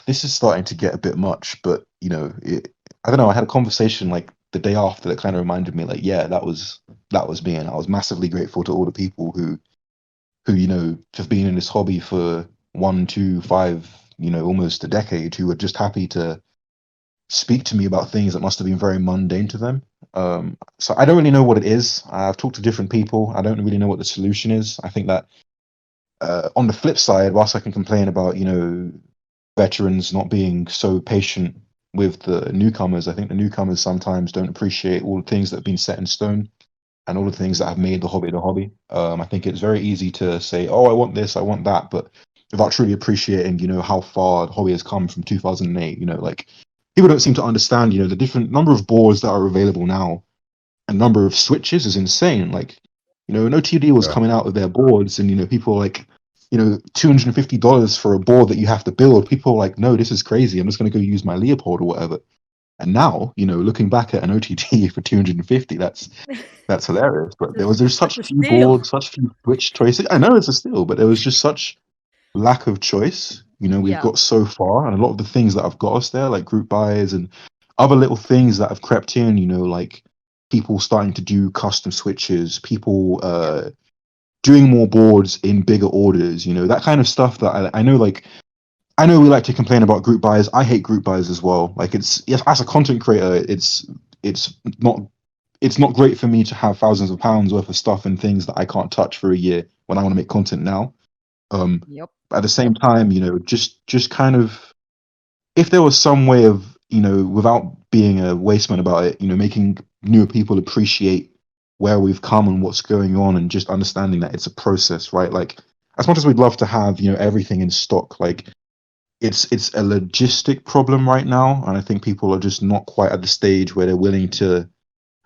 this is starting to get a bit much, but I don't know. I had a conversation like the day after that kind of reminded me, like, yeah, that was me, and I was massively grateful to all the people who have been in this hobby for 1, 2, 5, almost a decade, who were just happy to speak to me about things that must have been very mundane to them. So I don't really know what it is. I've talked to different people. I don't really know what the solution is. I think that on the flip side, whilst I can complain about veterans not being so patient with the newcomers, I think the newcomers sometimes don't appreciate all the things that have been set in stone and all the things that have made the hobby the hobby. I think it's very easy to say, "Oh, I want this, I want that," but without truly appreciating, how far the hobby has come from 2008. Like people don't seem to understand, the different number of boards that are available now and number of switches is insane. Like, when OTD was Yeah. coming out with their boards, and people were like, $250 for a board that you have to build. People are like, no, this is crazy. I'm just going to go use my Leopold or whatever. And now, looking back at an OTD for 250, that's hilarious. But there was such That's a few steal. boards, such few switch choices. I know it's a steal, but there was just such lack of choice. We've Yeah. got so far, and a lot of the things that have got us there, like group buys and other little things that have crept in, like people starting to do custom switches, people doing more boards in bigger orders, that kind of stuff that I know, like, I know we like to complain about group buys. I hate group buys as well. Like, as a content creator, it's not great for me to have thousands of pounds worth of stuff and things that I can't touch for a year when I want to make content now. Yep. At the same time, just kind of, if there was some way of, without being a wasteman about it, making newer people appreciate where we've come and what's going on, and just understanding that it's a process, right? Like, as much as we'd love to have, everything in stock, like, it's a logistic problem right now, and I think people are just not quite at the stage where they're willing to.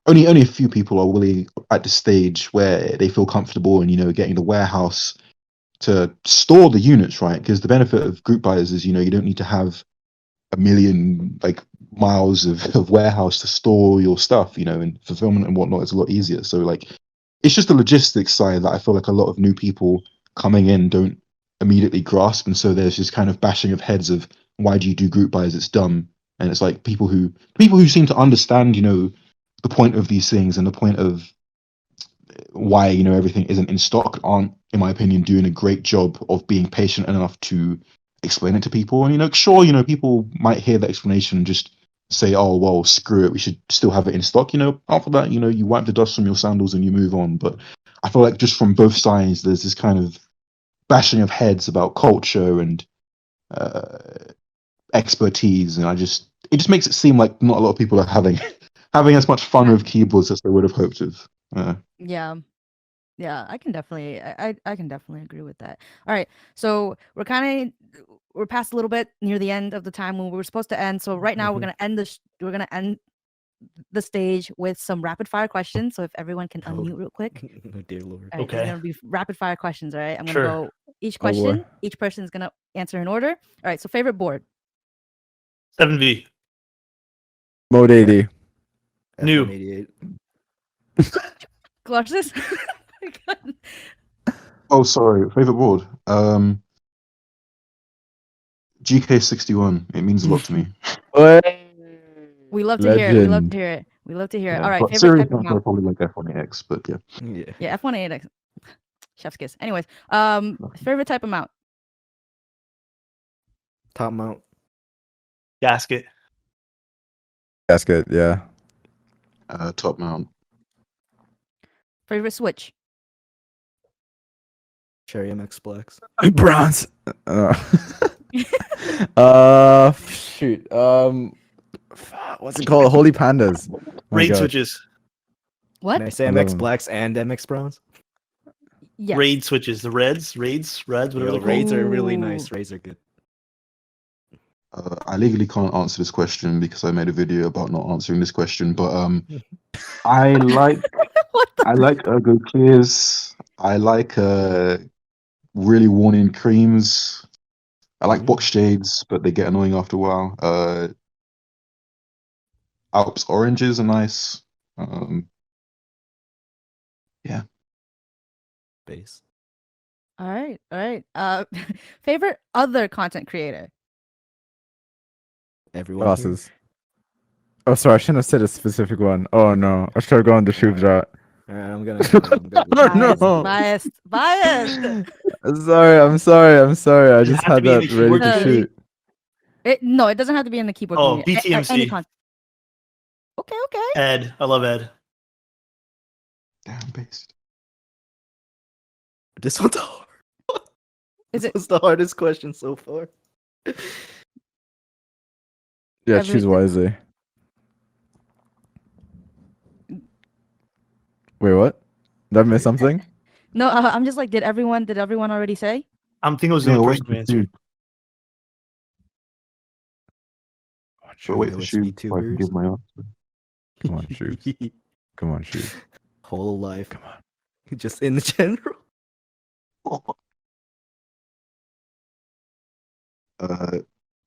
Only a few people are willing at the stage where they feel comfortable and getting the warehouse to store the units, right? Because the benefit of group buyers is you don't need to have a million like miles of warehouse to store your stuff, and fulfillment and whatnot is a lot easier. So like, it's just the logistics side that I feel like a lot of new people coming in don't immediately grasp, and so there's just kind of bashing of heads of, why do you do group buys? It's dumb. And it's like people who seem to understand, the point of these things and the point of why everything isn't in stock aren't, in my opinion, doing a great job of being patient enough to explain it to people. And sure, people might hear the explanation and just say, "Oh well, screw it, we should still have it in stock." After that, you wipe the dust from your sandals and you move on. But I feel like just from both sides, there's this kind of bashing of heads about culture and expertise, and it just makes it seem like not a lot of people are having as much fun with keyboards as they would have hoped with. Yeah. Yeah, I can definitely I can definitely agree with that. All right. So we're past a little bit near the end of the time when we were supposed to end. So right now we're gonna end the stage with some rapid fire questions. So if everyone can unmute real quick. Oh, dear Lord. All right, these are Okay. gonna be rapid fire questions, all right? I'm gonna Sure. go each Oh, boy. question, each person is gonna answer in order. All right, so favorite board. 7V. Mode 80. New. F188. Glarses? Oh my God. Oh, sorry. Favorite board. GK61. It means a lot to me. We love to hear it. We love Legend. to hear it. We love to hear it. Yeah, All right, but favorite serious type of answer, mount. probably like F1X, but yeah. Yeah. Yeah, F188X. Chef's kiss. Anyways, favorite type of mount. Top mount. Gasket. Gasket, yeah. Top mount. Favorite Switch? Cherry MX Blacks. Bronze. Shoot. What's it called? Holy Pandas. My Raid God. switches. What? Can I say I MX love 'em. Blacks and MX Browns? Yes. Raid switches. The reds, raids, whatever Yo, they're called. raids are really Ooh. nice. Raids are good. I legally can't answer this question because I made a video about not answering this question. But I like What the? I like Ergo Clears. I like really worn in creams. I like box shades, but they get annoying after a while. Alps oranges are nice. Yeah. Base. All right. All right. Favorite other content creator? Everyone here. Glasses. Oh, sorry. I shouldn't have said a specific one. Oh no. I should have gone the Shoobs route. Alright, I'm gonna Oh, no. Biased. I'm sorry. I Does it just have to had be in that the ready keyboard to community? shoot. No, it doesn't have to be in the keyboard. Oh, community. Any BTMC. Okay. Ed. I love Ed. Damn based. This one's hard. Is This it was the hardest question so far. Yeah, Every- choose wisely. Wait, what? Did I miss something? No, I'm just like, did everyone already say? I'm thinking it was the only No, person who answered. But wait Yo, for it's Shoobs so I can VTubers. give my answer. Come on, Shoobs. Come on, Shoobs. Whole life. Come on. Just in general.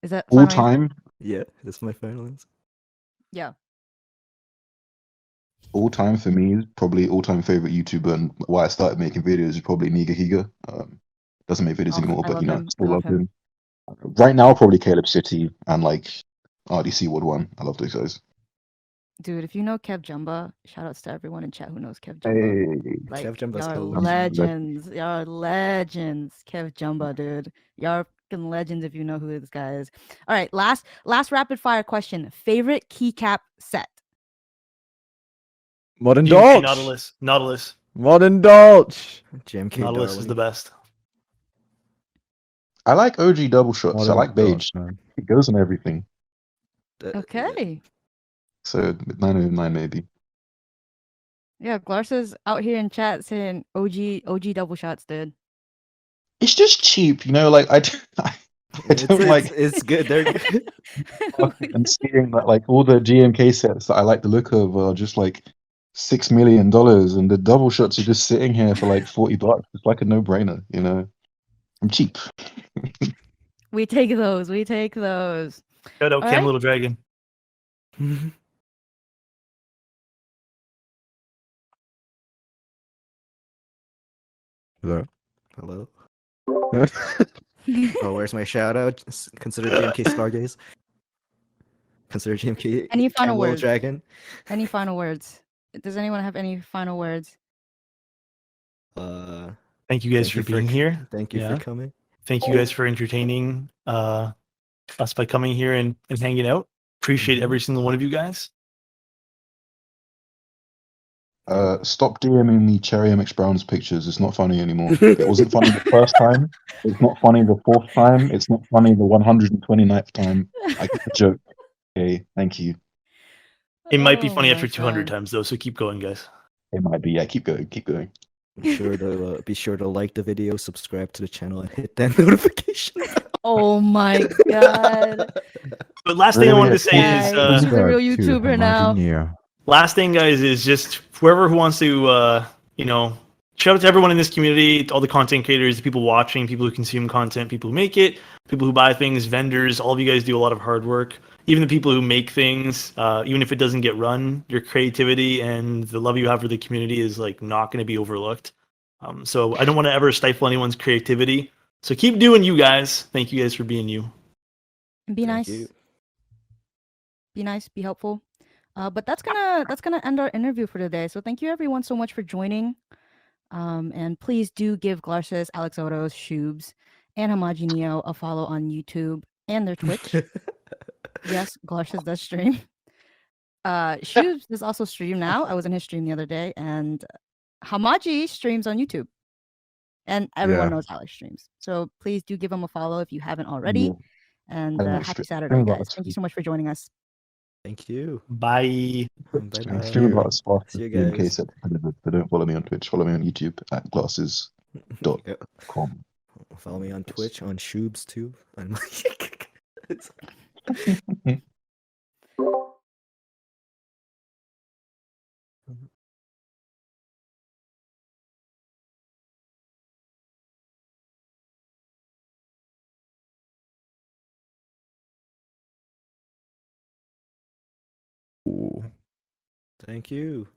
Is that All final answer? time, Yeah, that's my final answer. Yeah. all time for me, probably all time favorite YouTuber and why I started making videos is probably 𝐓𝐢𝐦𝐻. Doesn't make videos Oh, anymore, I but love you know, him. still I love love him. him. Right now, probably Caleb City and like RDC Wood One. I love those guys. Dude, if you know 𝐓𝐢𝐦𝐻, shout outs to everyone in chat who knows 𝐓𝐢𝐻𝐿𝐽. Hey, Like, 𝐓𝐢𝐻 y'all are hilarious. legends. Y'all are legends. 𝐓𝐢𝐻𝐿𝐽, dude. Y'all are fucking legends if you know who this guy is. All right, last rapid fire question. Favorite keycap set? Modern GMK Dolch. Nautilus. Modern Dolch. JMK Nautilus is darling. the best. I like OG double shots. I Modern like beige. Dolch, man. It goes on everything. Okay. So 909 maybe. Yeah, Glarses out here in chat saying OG double shots, dude. It's just cheap, you know. Like I don't like It's good. They're good. and seeing that like all the GMK sets that I like the look of are just like $6 million, and the double shots are just sitting here for like $40. It's like a no-brainer, you know. I'm cheap. We take those. We take those. Shout out All Cam right. Little Dragon. Hello. Hello. Oh, where's my shout out? Consider JMK Stargaze. Consider JMK Any final Little words? Dragon. Any final words? Does anyone have any final words? Thank you guys for being here. Thank you Yeah. for coming. Thank you guys for entertaining us by coming here and hanging out. Appreciate every single one of you guys. Stop DMing me Cherry MX Brown's pictures. It's not funny anymore. It wasn't funny the first time. It's not funny the fourth time. It's not funny the 129th time. I get the joke. Okay, thank you. It might be Oh funny my after 200 God. times though, so keep going, guys. It might be. Yeah, keep going. Keep going. Be sure to like the video, subscribe to the channel, and hit that notification bell. Oh my God. But last thing I wanted to say Guys, is he's a real Subscribe to YouTuber now. Hamaji Neo. last thing, guys, is just whoever who wants to, shout out to everyone in this community, all the content creators, the people watching, people who consume content, people who make it, people who buy things, vendors. All of you guys do a lot of hard work. Even the people who make things, even if it doesn't get run, your creativity and the love you have for the community is like not going to be overlooked. So I don't want to ever stifle anyone's creativity. So keep doing you guys. Thank you guys for being you. And be Thank nice. you. Be nice. Be helpful. But that's gonna end our interview for today. So thank you everyone so much for joining. And please do give Glarses, Alexotos, Shoobs, and Hamaji Neo a follow on YouTube and their Twitch. Yes, Glarses does stream. Shoobs does also stream now. I was in his stream the other day, and Hamaji streams on YouTube. And everyone Yeah. knows Alex streams. So please do give him a follow if you haven't Yeah. already. And I happy stream Saturday, about guys. Thank you so much for joining us. Thank you. Bye. Bye I bye. stream about as fast See as you guys. 𝐬𝐭𝐚𝐦𝐩 delivered. So don't follow me on Twitch. Follow me on YouTube at glasses.com. Yeah. Follow me on Twitch on Shoobs too. I'm Ooh. Thank you.